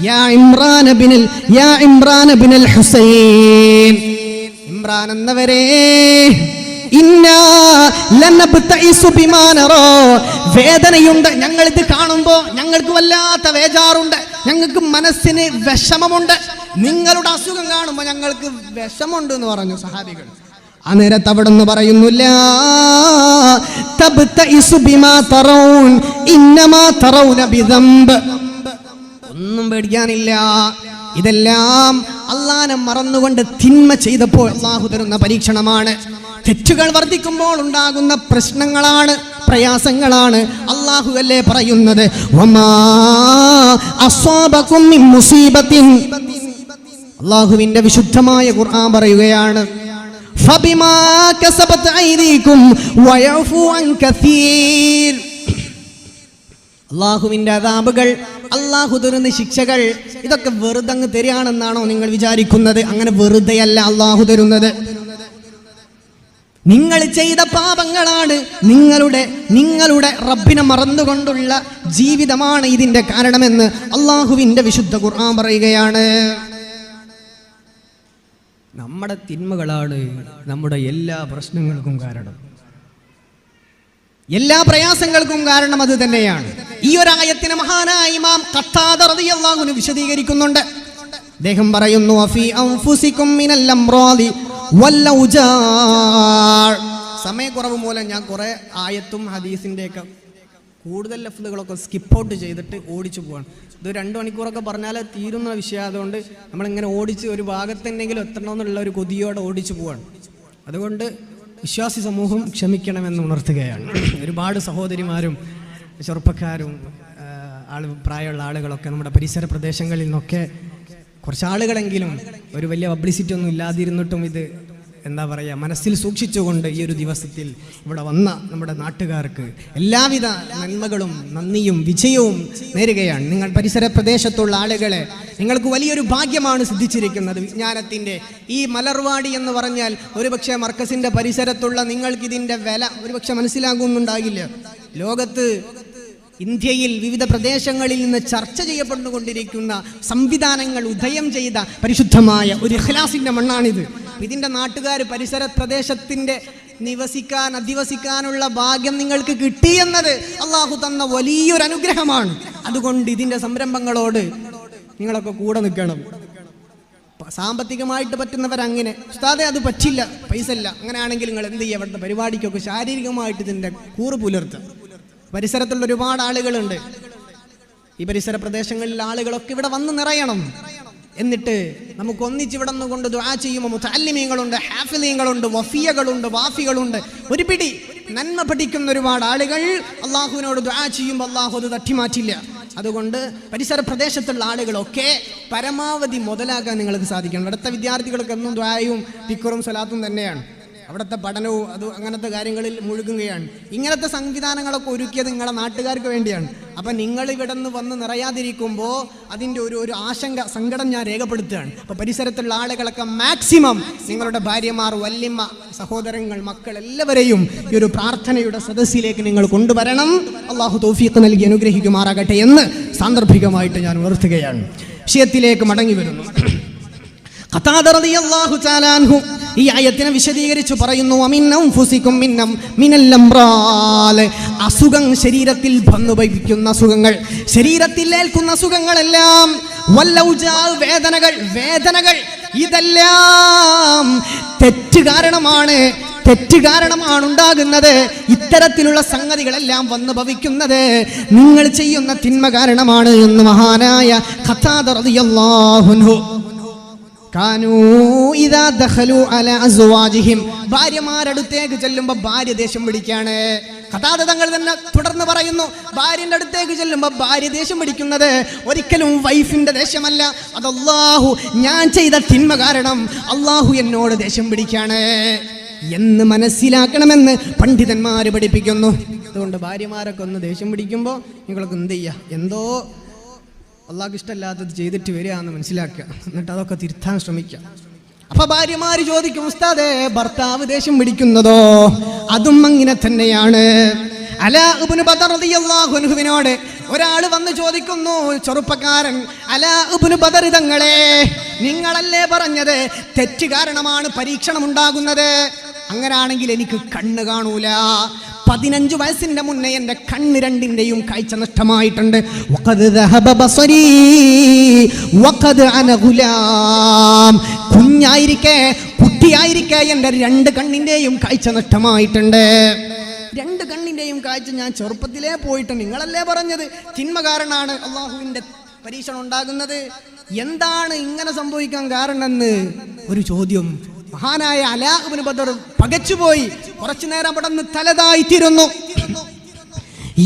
Speaker 2: യാ ഇമ്രാൻ ഇബ്നുൽ ഹുസൈൻ, ഇമ്രാൻ എന്നവരെ, ഇന്നാ ലനബ്തഇസു ബിമാ നറാ, വേദനയുണ്ട്, ഞങ്ങൾ ഇത് കാണുമ്പോൾ ഞങ്ങൾക്ക് വല്ലാത്ത വേജാറുണ്ട്, ഞങ്ങൾക്ക് മനസ്സിന് വിഷമമുണ്ട്, നിങ്ങളുടെ അസുഖം കാണുമ്പോൾ ഞങ്ങൾക്ക് വിഷമുണ്ട് എന്ന് പറഞ്ഞു സഹാബികൾ. അന്നേരത്ത് അവിടുന്ന് പറയുന്നില്ല, തബ്തഇസു ബിമാ തറൗൻ ഇന്നമാ തറൗന ബിദംബ്, ഒന്നും പേടിക്കാനില്ല, ഇതെല്ലാം അള്ളാനെ മറന്നുകൊണ്ട് തിന്മ ചെയ്തപ്പോൾ അള്ളാഹു തരുന്ന പരീക്ഷണമാണ്. തെറ്റുകൾ വർദ്ധിക്കുമ്പോൾ ഉണ്ടാകുന്ന പ്രശ്നങ്ങളാണ്, പ്രയാസങ്ങളാണ്. അള്ളാഹു അല്ലേ പറയുന്നത്, വമാ അസ്വാബകും മിൻ മുസീബത്തിൻ, അള്ളാഹുവിന്റെ വിശുദ്ധമായ ഖുർആൻ പറയുകയാണ്, ഫബിമാ കസബത് ഐദീകും വയഫു അൻ കസീർ, അള്ളാഹുവിന്റെ അദാബുകൾ, അള്ളാഹു തരുന്ന ശിക്ഷകൾ, ഇതൊക്കെ വെറുതെ അങ്ങ് തരികയാണെന്നാണോ നിങ്ങൾ വിചാരിക്കുന്നത്? അങ്ങനെ വെറുതെയല്ല അള്ളാഹു തരുന്നത്. നിങ്ങൾ ചെയ്ത പാപങ്ങളാണ്, നിങ്ങളുടെ റബ്ബിനെ മറന്നുകൊണ്ടുള്ള ജീവിതമാണ് ഇതിന്റെ കാരണമെന്ന് അള്ളാഹുവിന്റെ വിശുദ്ധ ഖുർആൻ പറയുകയാണ്. നമ്മുടെ തിന്മകളാണ് നമ്മുടെ എല്ലാ പ്രശ്നങ്ങൾക്കും കാരണം, എല്ലാ പ്രയാസങ്ങൾക്കും കാരണം അത് തന്നെയാണ്. ഈ ഒരു ആയത്തിനെ മഹാനായ ഇമാം ഖത്താദ റളിയല്ലാഹു അൻഹു വിശദീകരിക്കുന്നുണ്ട്. അദ്ദേഹം പറയുന്നു, അഫീ അൻഫുസികും മിനൽ അംറാദി വൽ ഔജാ. സമയക്കുറവ് മൂലം ഞാൻ കുറെ ആയത്തും ഹദീസിന്റെ ഒക്കെ കൂടുതൽ ലഫ്ലുകളൊക്കെ സ്കിപ്പ് ഔട്ട് ചെയ്തിട്ട് ഓടിച്ചു പോവാണ്. ഇത് 2 മണിക്കൂറൊക്കെ പറഞ്ഞാൽ തീരുന്ന വിഷയം, അതുകൊണ്ട് നമ്മളിങ്ങനെ ഓടിച്ച് ഒരു ഭാഗത്തെന്തെങ്കിലും എത്തണമെന്നുള്ള ഒരു കൊതിയോടെ ഓടിച്ചു പോവാണ്. അതുകൊണ്ട് വിശ്വാസി സമൂഹം ക്ഷമിക്കണമെന്ന് ഉണർത്തുകയാണ്. ഒരുപാട് സഹോദരിമാരും ചെറുപ്പക്കാരും പ്രായമുള്ള ആളുകളൊക്കെ നമ്മുടെ പരിസര പ്രദേശങ്ങളിൽ നിന്നൊക്കെ കുറച്ചാളുകളെങ്കിലും ഒരു വലിയ പബ്ലിസിറ്റി ഒന്നും ഇല്ലാതിരുന്നിട്ടും ഇത് എന്താ പറയുക, മനസ്സിൽ സൂക്ഷിച്ചുകൊണ്ട് ഈ ഒരു ദിവസത്തിൽ ഇവിടെ വന്ന നമ്മുടെ നാട്ടുകാർക്ക് എല്ലാവിധ നന്മകളും നന്ദിയും വിജയവും നേരുകയാണ്. നിങ്ങൾ പരിസര പ്രദേശത്തുള്ള ആളുകളെ, നിങ്ങൾക്ക് വലിയൊരു ഭാഗ്യമാണ് സിദ്ധിച്ചിരിക്കുന്നത്. വിജ്ഞാനത്തിൻ്റെ ഈ മലർവാടി എന്ന് പറഞ്ഞാൽ ഒരുപക്ഷെ മർക്കസിൻ്റെ പരിസരത്തുള്ള നിങ്ങൾക്കിതിൻ്റെ വില ഒരുപക്ഷെ മനസ്സിലാകുന്നുണ്ടാകില്ല. ലോകത്ത് ഇന്ത്യയിൽ വിവിധ പ്രദേശങ്ങളിൽ നിന്ന് ചർച്ച ചെയ്യപ്പെട്ടുകൊണ്ടിരിക്കുന്ന സംവിധാനങ്ങൾ ഉദയം ചെയ്ത പരിശുദ്ധമായ ഒരു ഇഖ്ലാസിന്റെ മണ്ണാണിത്. ഇതിന്റെ നാട്ടുകാർ പരിസര പ്രദേശത്തിന്റെ അധിവസിക്കാനുള്ള ഭാഗ്യം നിങ്ങൾക്ക് കിട്ടിയെന്നത് അള്ളാഹു തന്ന വലിയൊരു അനുഗ്രഹമാണ്. അതുകൊണ്ട് ഇതിന്റെ സംരംഭങ്ങളോട് നിങ്ങളൊക്കെ കൂടെ നിൽക്കണം. സാമ്പത്തികമായിട്ട് പറ്റുന്നവരങ്ങനെ, ഉസ്താദേ അത് പറ്റില്ല, പൈസ ഇല്ല, അങ്ങനെയാണെങ്കിൽ നിങ്ങൾ എന്ത് ചെയ്യുക, അവിടുത്തെ പരിപാടിക്കൊക്കെ ശാരീരികമായിട്ട് ഇതിന്റെ കൂറ് പുലർത്തുക. പരിസരത്തുള്ള ഒരുപാട് ആളുകളുണ്ട്, ഈ പരിസര പ്രദേശങ്ങളിൽ ആളുകളൊക്കെ ഇവിടെ വന്ന് നിറയണം. എന്നിട്ട് നമുക്ക് ഒന്നിച്ചിവിടെ നിന്നുകൊണ്ട് ദുആ ചെയ്യുമ്പോൾ മുതഅല്ലിമീങ്ങളുണ്ട്, ഹാഫിളീങ്ങളുണ്ട്, വഫിയകളുണ്ട്, വാഫികളുണ്ട്, ഒരു പിടി നന്മ പഠിക്കുന്ന ഒരുപാട് ആളുകൾ അള്ളാഹുവിനോട് ദുആ ചെയ്യുമ്പോൾ അള്ളാഹു അത് തട്ടിമാറ്റില്ല. അതുകൊണ്ട് പരിസര പ്രദേശത്തുള്ള ആളുകളൊക്കെ പരമാവധി മുതലാക്കാൻ നിങ്ങൾക്ക് സാധിക്കണം. ഇവിടുത്തെ വിദ്യാർത്ഥികൾക്ക് എന്നും ദുആയും ദിക്റും സ്വലാത്തും തന്നെയാണ്. അവിടുത്തെ പഠനവും അങ്ങനത്തെ കാര്യങ്ങളിൽ മുഴുകുകയാണ്. ഇങ്ങനത്തെ സംവിധാനങ്ങളൊക്കെ ഒരുക്കിയത് നിങ്ങളെ നാട്ടുകാർക്ക് വേണ്ടിയാണ്. അപ്പം നിങ്ങൾ ഇവിടെ നിന്ന് വന്ന് നിറയാതിരിക്കുമ്പോൾ അതിൻ്റെ ഒരു ആശങ്ക, സങ്കടം ഞാൻ രേഖപ്പെടുത്തുകയാണ്. അപ്പോൾ പരിസരത്തുള്ള ആളുകളൊക്കെ മാക്സിമം നിങ്ങളുടെ ഭാര്യമാർ, വല്യമ്മ, സഹോദരങ്ങൾ, മക്കൾ എല്ലാവരെയും ഈ ഒരു പ്രാർത്ഥനയുടെ സദസ്സിലേക്ക് നിങ്ങൾ കൊണ്ടുവരണം. അള്ളാഹു തൗഫീഖ് നൽകി അനുഗ്രഹിക്കുമാറാകട്ടെ എന്ന് സാന്ദർഭികമായിട്ട് ഞാൻ ഉണർത്തുകയാണ്. വിഷയത്തിലേക്ക് മടങ്ങി വരുന്നു. ഖത്താദ റളിയല്ലാഹു തആല അൻഹു ഈ ആയത്തിനെ വിശദീകരിച്ചു പറയുന്നു, അസുഖം, ശരീരത്തിൽ വന്നുഭവിക്കുന്ന അസുഖങ്ങൾ, ശരീരത്തിൽ ഏൽക്കുന്ന അസുഖങ്ങളെല്ലാം, വേദനകൾ ഇതെല്ലാം തെറ്റ് കാരണമാണ് ഉണ്ടാകുന്നത്. ഇത്തരത്തിലുള്ള സംഗതികളെല്ലാം വന്നു ഭവിക്കുന്നത് നിങ്ങൾ ചെയ്യുന്ന തിന്മ കാരണമാണ് എന്ന് മഹാനായ ഖത്താദ റളിയല്ലാഹു അൻഹു. ഭാര്യമാരടുത്തേക്ക് ചെല്ലുമ്പോ ഭാര്യ ദേഷ്യം പിടിക്കാണ്. ഖതാദ തങ്ങൾ തന്നെ തുടർന്ന് പറയുന്നു, ഭാര്യന്റെ അടുത്തേക്ക് ചെല്ലുമ്പോ ഭാര്യ ദേഷ്യം പിടിക്കുന്നത് ഒരിക്കലും വൈഫിന്റെ ദേഷ്യമല്ല, അത് അല്ലാഹു ഞാൻ ചെയ്ത തിന്മ കാരണം അല്ലാഹു എന്നോട് ദേഷ്യം പിടിക്കാണ് എന്ന് മനസ്സിലാക്കണമെന്ന് പണ്ഡിതന്മാര് പഠിപ്പിക്കുന്നു. അതുകൊണ്ട് ഭാര്യമാരൊക്കെ ഒന്ന് ദേഷ്യം പിടിക്കുമ്പോൾ നിങ്ങളൊക്കെ എന്ത് ചെയ്യുക, എന്തോ അള്ളാഹ്ക്ക് ഇഷ്ടമല്ലാത്തത് ചെയ്തിട്ട് വരിക എന്ന് മനസ്സിലാക്കുക, എന്നിട്ട് അതൊക്കെ തിരുത്താൻ ശ്രമിക്കുക. അപ്പൊ ഭാര്യമാര് ചോദിക്കും, ഉസ്താദേ ഭർത്താവ് ദേഷ്യം പിടിക്കുന്നതോ? അതും അങ്ങനെ തന്നെയാണ്. അലാ ഇബ്നു ബദർ റളിയല്ലാഹു അൻഹുവിനോട് ഒരാൾ വന്ന് ചോദിക്കുന്നു, ചെറുപ്പക്കാരൻ, അലാ ഇബ്നു ബദർ തങ്ങളെ, നിങ്ങളല്ലേ പറഞ്ഞത് തെറ്റ് കാരണമാണ് പരീക്ഷണം ഉണ്ടാകുന്നത്? അങ്ങനാണെങ്കിൽ എനിക്ക് കണ്ണ് കാണൂല. 15 വയസ്സിന്റെ മുന്നേ എന്റെ കണ്ണ് രണ്ടിന്റെയും കാഴ്ച നഷ്ടമായിട്ടുണ്ട്. കുട്ടിയായിരിക്കെ എന്റെ 2 കണ്ണിന്റെയും കാഴ്ച നഷ്ടമായിട്ടുണ്ട്. 2 കണ്ണിന്റെയും കാഴ്ച ഞാൻ ചെറുപ്പത്തിലേ പോയിട്ട്, നിങ്ങളല്ലേ പറഞ്ഞത് തിന്മ കാരണമാണ് അള്ളാഹുവിന്റെ പരീക്ഷണം ഉണ്ടാകുന്നത്. എന്താണ് ഇങ്ങനെ സംഭവിക്കാൻ കാരണമെന്ന് ഒരു ചോദ്യം. മഹാനായ അലാ ഇബ്നു ബദർ പകച്ചുപോയി. കുറച്ചു നേരം അവിടെ നിന്ന് തലതായിത്തിരുന്നു.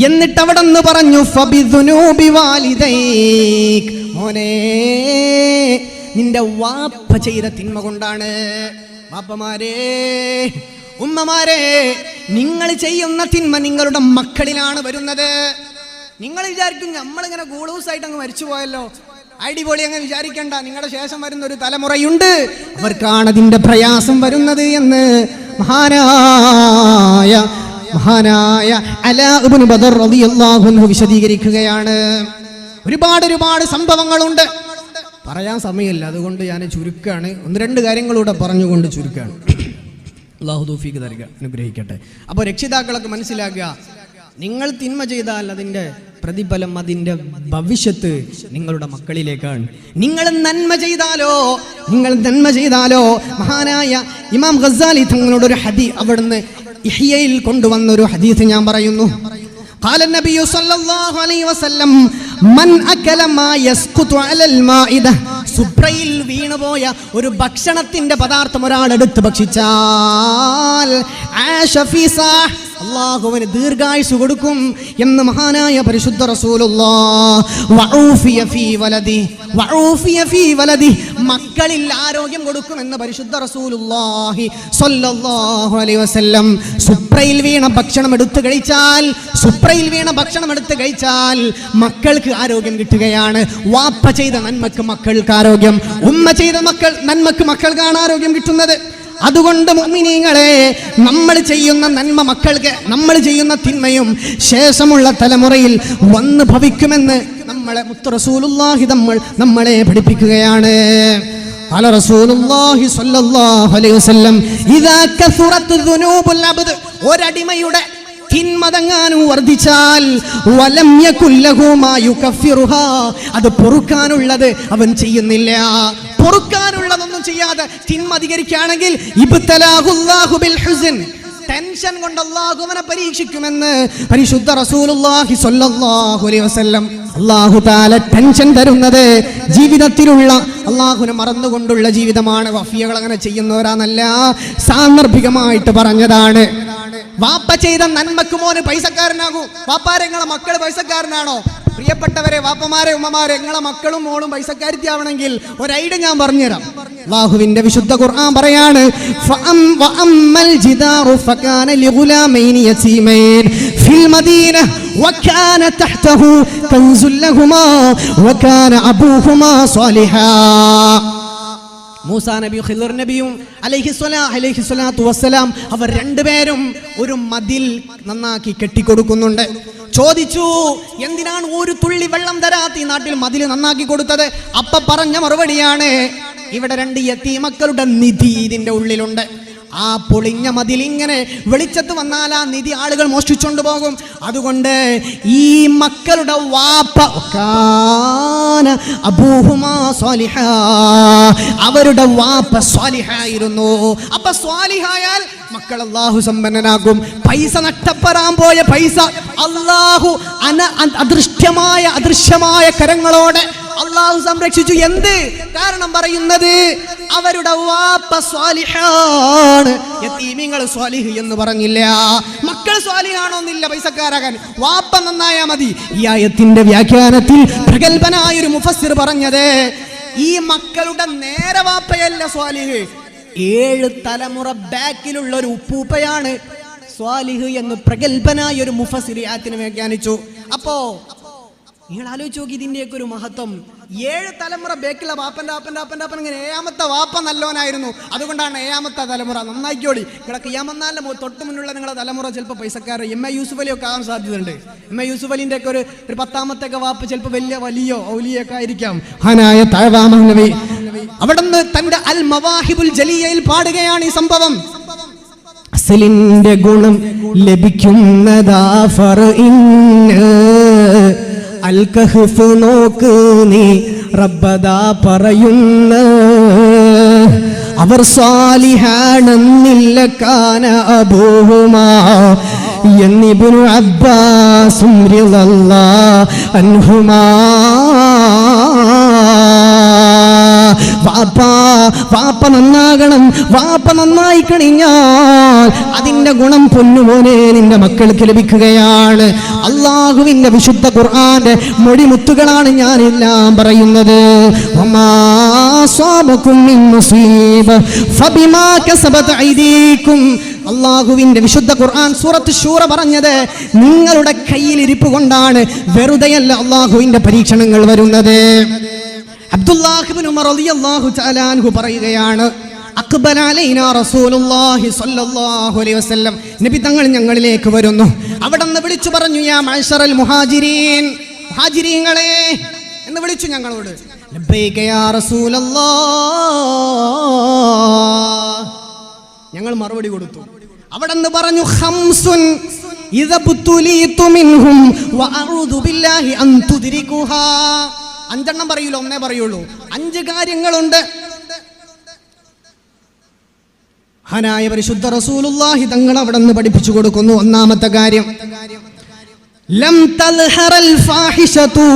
Speaker 2: എന്നിട്ട് അവിടെ നിന്ന് പറഞ്ഞു, ഫബിദുനൂബി വാലിദൈക്, മോനെ നിന്റെ വാപ്പ ചെയ്ത തിന്മ കൊണ്ടാണ്. വാപ്പമാരെ, ഉമ്മമാരെ, നിങ്ങൾ ചെയ്യുന്ന തിന്മ നിങ്ങളുടെ മക്കളിലാണ് വരുന്നത്. നിങ്ങൾ വിചാരിക്കും നമ്മളിങ്ങനെ ഗൂളൂസായിട്ട് അങ്ങ് മരിച്ചു പോയല്ലോ, അടിപൊളി അങ്ങ് വിചാരിക്കണ്ട. നിങ്ങളുടെ ശേഷം വരുന്ന ഒരു തലമുറയുണ്ട്, അവർക്കാണ് അതിന്റെ പ്രയാസം വരുന്നത് എന്ന് മഹാനായ അലാ ഇബ്നു ബദർ റളിയല്ലാഹു അൻഹു വിശദീകരിക്കുകയാണ്. ഒരുപാട് സംഭവങ്ങളുണ്ട്, പറയാൻ സമയമില്ല, അതുകൊണ്ട് ഞാൻ ചുരുക്കാണ്. 1-2 കാര്യങ്ങളൂടെ പറഞ്ഞുകൊണ്ട് ചുരുക്കാണ്. അല്ലാഹു തൗഫീഖ് തരിക, അനുഗ്രഹിക്കട്ടെ. അപ്പോൾ രക്ഷിതാക്കളൊക്കെ മനസ്സിലാക്കുക, നിങ്ങൾ തിന്മ ചെയ്താൽ അതിൻ്റെ പ്രതിഫലം, അതിൻ്റെ ഭവിഷ്യത്ത് നിങ്ങളുടെ മക്കളിലേക്കാണ്. നിങ്ങൾ നന്മ ചെയ്താലോ മഹാനായ ഇമാം ഗസാലി തങ്ങളോട് ഒരു ഹദീസ് അവിടുന്ന് ഇഹ്യയിൽ കൊണ്ടുവന്ന ഒരു ഹദീസ് ഞാൻ പറയുന്നു. قال النبي صلى الله عليه وسلم من أكل ما يسقط على المائدة, സുബ്രയിൽ വീണുപോയ ഒരു ഭക്ഷണത്തിന്റെ പദാർത്ഥം ഒരാൾ എടുത്ത് ഭക്ഷിച്ചാൽ അല്ലാഹുവിന് ദീർഘായുസ് കൊടുക്കും എന്ന് മഹാനായ പരിശുദ്ധ റസൂലുള്ളാഹി, മക്കളിൽ ആരോഗ്യം കൊടുക്കുമെന്ന് പരിശുദ്ധ റസൂലുള്ളാഹി സ്വല്ലല്ലാഹു അലൈഹി വസല്ലം. സുബ്രയിൽ വീണ ഭക്ഷണം എടുത്ത് കഴിച്ചാൽ മക്കൾക്ക് ആരോഗ്യം കിട്ടുകയാണ്. വാപ്പ ചെയ്ത നന്മക്ക് മക്കൾക്ക് ആരോഗ്യം, ഉമ്മ ചെയ്ത നന്മക്ക് മക്കൾക്കാണ് ആരോഗ്യം കിട്ടുന്നത്. അതുകൊണ്ട് മുഅ്മിനീങ്ങളെ, നമ്മൾ ചെയ്യുന്ന നന്മ മക്കൾക്ക്, നമ്മൾ ചെയ്യുന്ന തിന്മയും ശേഷമുള്ള തലമുറയിൽ വന്ന് ഭവിക്കുമെന്ന് നമ്മളെ മുത്ത് റസൂലുള്ളാഹി നമ്മളെ പഠിപ്പിക്കുകയാണ്. ഖാല റസൂലുള്ളാഹി സ്വല്ലല്ലാഹു അലൈഹി വസല്ലം, ഇദാ കസുറത്ത് ദുനൂബുൽ അബ്ദ്, ഒരടിമയുടെ തിന്മതങ്ങാനും വർദ്ധിച്ചാൽ വലം യകുല്ലഹു മാ യുകഫിറുഹാ, അത് പൊറുക്കാനുള്ളത് അവൻ ചെയ്യുന്നില്ല. പൊറുക്കാനുള്ളതൊന്നും ചെയ്യാതെ തിന്മ അധികരിക്കുകയാണെങ്കിൽ ഇബ്തലാഹുല്ലാഹു ബിൽ ഹുസ്ൻ, ടെൻഷൻ കൊണ്ട് അല്ലാഹു അവനെ പരീക്ഷിക്കുമെന്ന് പരിശുദ്ധ റസൂലുള്ളാഹി സ്വല്ലല്ലാഹു അലൈഹി വസല്ലം. അല്ലാഹു തആല ടെൻഷൻ തരുന്നത് ജീവിതത്തിലുള്ള അല്ലാഹുവിനെ മറന്നുകൊണ്ടുള്ള ജീവിതമാണ്. വഫിയകൾ അങ്ങനെ ചെയ്യുന്നവരാന്നല്ല, സാന്ദർഭികമായിട്ട് പറഞ്ഞതാണ്. വാപ്പ ചെയ്ത നന്മക്ക് മോന് പൈസക്കാരനാകൂ. വാപ്പാരെ, നിങ്ങളെ മക്കൾ പൈസക്കാരനാണോ? പ്രിയപ്പെട്ടവരെ, വാപ്പമാരെ, ഉമ്മമാരെ, നിങ്ങളെ മക്കളും മോളും പൈസക്കാരിയാവണമെങ്കിൽ ഒരു ഐഡിയ ഞാൻ പറഞ്ഞുതരാം. അല്ലാഹുവിന്റെ വിശുദ്ധ ഖുർആൻ പറയാണ്, വഅമ്മൽ ജിദാറു ഫകാന ലിഗുലാമൈനി യതീമൈൻ ഫിൽ മദീന വകാന തഹ്തഹു കൻസുൽ ലഹുമാ വകാന അബൂഹുമാ സ്വാലിഹാ. മൂസാ നബിയും ഖിദ്ർ നബിയും അലൈഹിസ്സലാത്തു വസ്സലാം അവർ രണ്ടുപേരും ഒരു മതിൽ നന്നാക്കി കെട്ടിക്കൊടുക്കുന്നുണ്ട്. ചോദിച്ചു, എന്തിനാണ് ഒരു തുള്ളി വെള്ളം തരാത്ത ഈ നാട്ടിൽ മതിൽ നന്നാക്കി കൊടുത്തത്? അപ്പ പറഞ്ഞ മറുപടിയാണ്, ഇവിടെ 2 യതീമക്കളുടെ നിധി ഇതിന്റെ ഉള്ളിലുണ്ട്. ആ പൊളിഞ്ഞ മതിൽ ഇങ്ങനെ വെളിച്ചത്ത് വന്നാൽ ആ നിധി ആളുകൾ മോഷ്ടിച്ചുകൊണ്ട് പോകും. അതുകൊണ്ട് ഈ മക്കളുടെ വാപ്പ അബൂഹുമാ സ്വാലിഹാ, അവരുടെ വാപ്പ സ്വാലിഹായിരുന്നു. അപ്പൊ സ്വാലിഹായാൽ മക്കൾ അല്ലാഹു സമ്പന്നനാകും. പൈസ നഷ്ടപ്പെടാൻ പോയ പൈസ അല്ലാഹു അദൃശ്യമായ കരങ്ങളോടെ അള്ളാഹു സംരക്ഷിച്ചു. എന്ത് കാരണം പറയുന്നത്? അവരുടെ വാപ്പ സ്വാലിഹാണ്. യതീമിങ്ങൾ സ്വാലിഹ് എന്ന് പറഞ്ഞില്ല. മക്കൾ സ്വാലിഹാണോന്നില്ല പൈസക്കാരാകാൻ, വാപ്പ നന്നായാ മതി. ഈ ആയത്തിന്റെ വ്യാഖ്യാനത്തിൽ പ്രഗൽഭനായ ഒരു മുഫസ്സിർ പറഞ്ഞത്, ഈ മക്കളുടെ നേരെ വാപ്പയല്ല സ്വാലിഹ്, 7 തലമുറ ബാക്കിലുള്ള ഒരു ഉപ്പൂപ്പയാണ് സ്വാലിഹ് എന്ന് പ്രഗൽഭനായ ഒരു മുഫസ്സിർ ആയത്തിനെ വ്യാഖ്യാനിച്ചു. അപ്പോ നിങ്ങൾ ആലോചിച്ച് നോക്കി ഇതിന്റെയൊക്കെ ഒരു മഹത്വം. 7 തലമുറ ബേക്കിലെ വാപ്പന്റെ ഇങ്ങനെ 7ാമത്തെ വാപ്പ നല്ലോനായിരുന്നു, അതുകൊണ്ടാണ് 7ാമത്തെ തലമുറ. നന്നായിക്കോടി. ഇവിടെ ഖിയാമത്ത് തൊട്ട് മുന്നുള്ള നിങ്ങളുടെ തലമുറ ചിലപ്പോൾ പൈസക്കാർ MA യൂസുഫ് അലി ഒക്കെ ആകാൻ സാധ്യതയുണ്ട്. MA യൂസുഫ് അലിന്റെ ഒക്കെ ഒരു 10ാമത്തെ വാപ്പ ചിലപ്പോൾ വലിയോ ഔലിയൊക്കെ ആയിരിക്കാം. ഹാനായ തഅവാമഹ്നവി അവിടുന്ന് തന്റെ അൽ മവാഹിബുൽ ജലിയയിൽ പാടുകയാണ് ഈ സംഭവം. അസലിന്റെ ഗുണം ലഭിക്കുന്നതാ ഫർഇന്ന് അൽ കഹ്ഫ് നോക്ക് നീ റബ്ബദാ പറയുന്ന അവർ സാലിഹാണെന്നില്ല കാന അബൂഹുമാ എന്നിബ്നു അബ്ബാസ് റളിയല്ലാഹു അൻഹുമാ. വാപ്പ നന്നാകണം. വാപ്പ നന്നായി കഴിഞ്ഞാൽ അതിന്റെ ഗുണം പൊന്നുമോനെ നിന്റെ മക്കൾക്ക് ലഭിക്കുകയാണ്. അള്ളാഹുവിന്റെ വിശുദ്ധ ഖുർആന്റെ മൊഴിമുത്തുകളാണ് ഞാനെല്ലാം പറയുന്നത്. അള്ളാഹുവിന്റെ വിശുദ്ധ ഖുർആൻ സൂറത്ത് ശൂറ പറഞ്ഞത് നിങ്ങളുടെ കയ്യിൽ ഇരിപ്പ് കൊണ്ടാണ്, വെറുതെയല്ല അള്ളാഹുവിന്റെ പരീക്ഷണങ്ങൾ വരുന്നത്. അബ്ദുല്ലാഹ് ഇബ്നു ഉമർ റളിയല്ലാഹു തആല അൻഹു പറയുകയാണ്, അഖ്ബല അലൈനാ റസൂലുള്ളാഹി സ്വല്ലല്ലാഹു അലൈഹി വസല്ലം, നബി തങ്ങൾ ഞങ്ങളിലേക്ക് വരുന്നു. അവിടെന്ന് വിളിച്ചു പറഞ്ഞു, യാ മഅ്ശറൽ മുഹാജിരീൻ, മുഹാജിരീങ്ങളെ എന്ന് വിളിച്ചു ഞങ്ങളോട്. ലബ്ബൈക യാ റസൂലല്ലാഹ്, ഞങ്ങൾ മറുപടി കൊടുത്തു. അവിടെന്ന് പറഞ്ഞു, ഖംസുൻ ഇദ ബുതുലീതു മിൻഹും വഅഊദു ബില്ലാഹി അൻ തുദ്രികുഹാ. 5 എണ്ണം പറയൂല, 1 പറയുള്ളൂ. 5 കാര്യങ്ങളുണ്ട്. ഹനായ പരിശുദ്ധ റസൂലുള്ളാഹി തങ്ങൾ അവിടെ നിന്ന് പഠിപ്പിച്ചു കൊടുക്കുന്നു. 1ാമത്തെ കാര്യം, ലം തൽഹറൽ ഫാഹിഷതു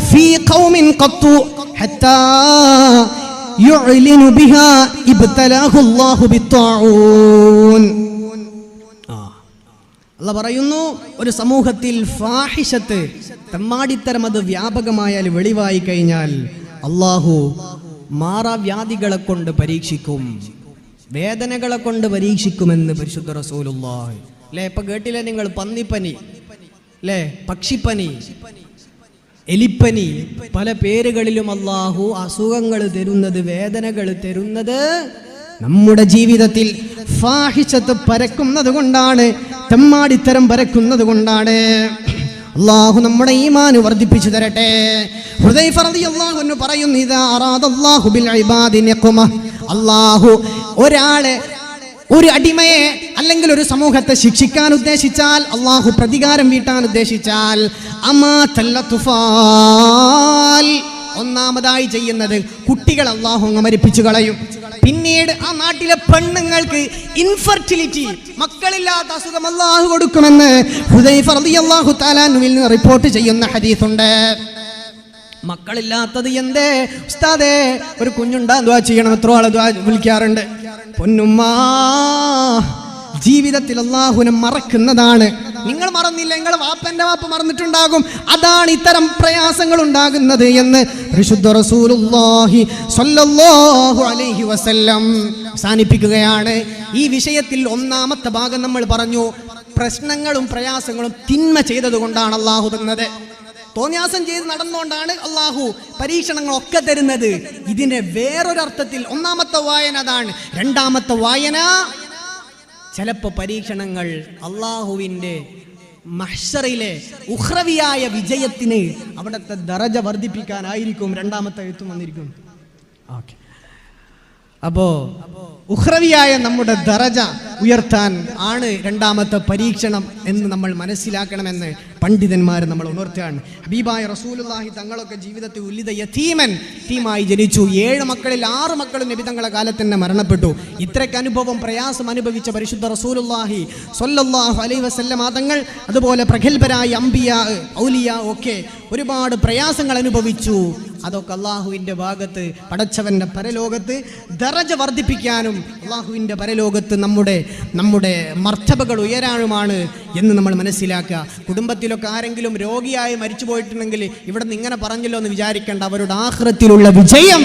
Speaker 2: ഫീ ഖൗമിൻ ഖത്തു ഹത്താ യുഅ്ലിനു ബിഹാ ഇബ്തലാഹു അല്ലാഹു ബിത്താഊൻ. അല്ലാഹ് പറയുന്നു, ഒരു സമൂഹത്തിൽ ഫാഹിഷത്ത്, തെമ്മാടിത്തരം അത് വ്യാപകമായാൽ, വെളിവായി കഴിഞ്ഞാൽ അള്ളാഹു മാറാവ്യാധികളെ കൊണ്ട് പരീക്ഷിക്കും, വേദനകളെ കൊണ്ട് പരീക്ഷിക്കുമെന്ന് പരിശുദ്ധ റസൂലുള്ളാഹി. അല്ലേ, ഇപ്പൊ കേട്ടില്ലേ നിങ്ങൾ, പന്നിപ്പനി അല്ലേ, പക്ഷിപ്പനി, എലിപ്പനി, പല പേരുകളിലും അള്ളാഹു അസുഖങ്ങൾ തരുന്നത്, വേദനകൾ തരുന്നത് നമ്മുടെ ജീവിതത്തിൽ ഫാഹിഷത്ത് പരക്കുന്നത് കൊണ്ടാണ്, തെമ്മാടിത്തരം പരക്കുന്നത് കൊണ്ടാണ്. അല്ലാഹു നമ്മുടെ ഈമാൻ വർദ്ധിപ്പിച്ചു തരട്ടെ. ഹുദൈഫ റളിയല്ലാഹു അൻഹു പറയുന്നു, ഇദാ അറാദല്ലാഹു ബിൽ ഇബാദി നിഖമ, അല്ലാഹു ഒരാളെ, ഒരു അടിമയെ അല്ലെങ്കിൽ ഒരു സമൂഹത്തെ ശിക്ഷിക്കാൻ ഉദ്ദേശിച്ചാൽ, അല്ലാഹു പ്രതികാരം വീട്ടാൻ ഉദ്ദേശിച്ചാൽ, അമാതല്ല തുഫാൽ, ഒന്നാമതായി ചെയ്യുന്നത് കുട്ടികൾ അല്ലാഹു അങ്ങ് മരിപ്പിച്ചു കളയും. പിന്നീട് ആ നാട്ടിലെ പെണ്ണുങ്ങൾക്ക് ഇൻഫെർട്ടിലിറ്റി, മക്കളില്ലാത്ത അസുഖം അല്ലാഹു കൊടുക്കുമെന്ന് ഹുദൈഫ റളിയല്ലാഹു തആല അൻഹുവിൽ നിന്ന് റിപ്പോർട്ട് ചെയ്യുന്ന ഹദീസുണ്ട്. മക്കളില്ലാത്തത് എന്തേ ഉസ്താദേ, ഒരു കുഞ്ഞുണ്ടാ ദുആ ചെയ്യണം, എത്ര ആളെ ദുആ വിളിക്കാറുണ്ട്. പൊന്നുമ്മ, ജീവിതത്തിൽ അല്ലാഹുവിനെ മറക്കുന്നതാണ്. നിങ്ങൾ മറന്നില്ല, നിങ്ങൾ വാപ്പന്റെ വാപ്പ മറന്നിട്ടുണ്ടാകും. അതാണ് ഇത്തരം പ്രയാസങ്ങൾ ഉണ്ടാകുന്നത് എന്ന് പരിശുദ്ധ റസൂലുള്ളാഹി സ്വല്ലല്ലാഹു അലൈഹി വസല്ലം അവസാനിപ്പിക്കുകയാണ്. ഈ വിഷയത്തിൽ 1ാമത്തെ ഭാഗം നമ്മൾ പറഞ്ഞു, പ്രശ്നങ്ങളും പ്രയാസങ്ങളും തിന്മ ചെയ്തതുകൊണ്ടാണ് അള്ളാഹു തന്നത്. തോന്നിയാസം ചെയ്ത് നടന്നുകൊണ്ടാണ് അള്ളാഹു പരീക്ഷണങ്ങളൊക്കെ തരുന്നത്. ഇതിന്റെ വേറൊരർത്ഥത്തിൽ 1ാമത്തെ വായന അതാണ്. 2ാമത്തെ വായന, ചിലപ്പോ പരീക്ഷണങ്ങൾ അള്ളാഹുവിൻ്റെ മഹ്ശറിലെ ഉഖ്റവിയായ വിജയത്തിന്, അവിടുത്തെ ദറജ വർദ്ധിപ്പിക്കാനായിരിക്കും 2ാമത്തെ എഴുത്തും വന്നിരിക്കും. ഓക്കെ, അപ്പോ ഉഖ്റവിയായ നമ്മുടെ ദറജ ഉയർത്താൻ ആണ് രണ്ടാമത്തെ പരീക്ഷണം എന്ന് നമ്മൾ മനസ്സിലാക്കണമെന്ന് പണ്ഡിതന്മാർ നമ്മൾ ഉണർത്തുകയാണ്. ഹബീബായ റസൂലുള്ളാഹി തങ്ങളൊക്കെ ജീവിതത്തിൽ ഉല്ലിത യതീമായി ജനിച്ചു. 7 മക്കളിൽ 6 മക്കളും നബി തങ്ങളെ കാലത്ത് തന്നെ മരണപ്പെട്ടു. ഇത്രയ്ക്ക് അനുഭവം പ്രയാസം അനുഭവിച്ച പരിശുദ്ധ റസൂലുള്ളാഹി സ്വല്ലല്ലാഹു അലൈഹി വസല്ലം തങ്ങൾ അതുപോലെ പ്രഗൽഭരായ അംബിയാ ഔലിയാ ഒക്കെ ഒരുപാട് പ്രയാസങ്ങൾ അനുഭവിച്ചു. അതൊക്കെ അള്ളാഹുവിൻ്റെ ഭാഗത്ത് പടച്ചവൻ്റെ പരലോകത്ത് ദറജ വർദ്ധിപ്പിക്കാനും അള്ളാഹുവിൻ്റെ പരലോകത്ത് നമ്മുടെ മർത്തബകൾ ഉയരാനുമാണ് എന്ന് നമ്മൾ മനസ്സിലാക്കുക. കുടുംബത്തിലൊക്കെ ആരെങ്കിലും രോഗിയായി മരിച്ചു പോയിട്ടുണ്ടെങ്കിൽ ഇവിടെ നിന്ന് ഇങ്ങനെ പറഞ്ഞല്ലോ എന്ന് വിചാരിക്കേണ്ട, അവരുടെ ആഖിറത്തിലുള്ള വിജയം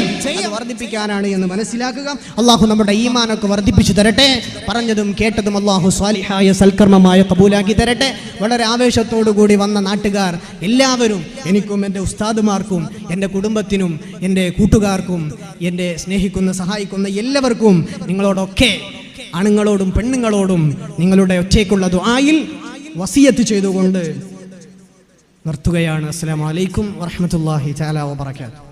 Speaker 2: വർദ്ധിപ്പിക്കാനാണ് എന്ന് മനസ്സിലാക്കുക. അള്ളാഹു നമ്മുടെ ഈമാനൊക്കെ വർദ്ധിപ്പിച്ചു തരട്ടെ. പറഞ്ഞതും കേട്ടതും അള്ളാഹു സ്വാലിഹായ സൽക്കർമ്മമായ കബൂലാക്കി തരട്ടെ. വളരെ ആവേശത്തോടു കൂടി വന്ന നാട്ടുകാർ എല്ലാവരും, എനിക്കും എൻ്റെ ഉസ്താദുമാർക്കും എൻ്റെ കുടുംബത്തിനും എൻ്റെ കൂട്ടുകാർക്കും എന്നെ സ്നേഹിക്കുന്ന സഹായിക്കുന്ന എല്ലാവർക്കും നിങ്ങളോടൊക്കെ ആണുങ്ങളോടും പെണ്ണുങ്ങളോടും നിങ്ങളുടെ ഒറ്റയ്ക്കുള്ള ദുആയിൽ വസിയത്ത് ചെയ്തുകൊണ്ട് നിർത്തുകയാണ്. അസ്സലാമു അലൈക്കും വറഹ്മത്തുള്ളാഹി തആല വബറകാതുഹു.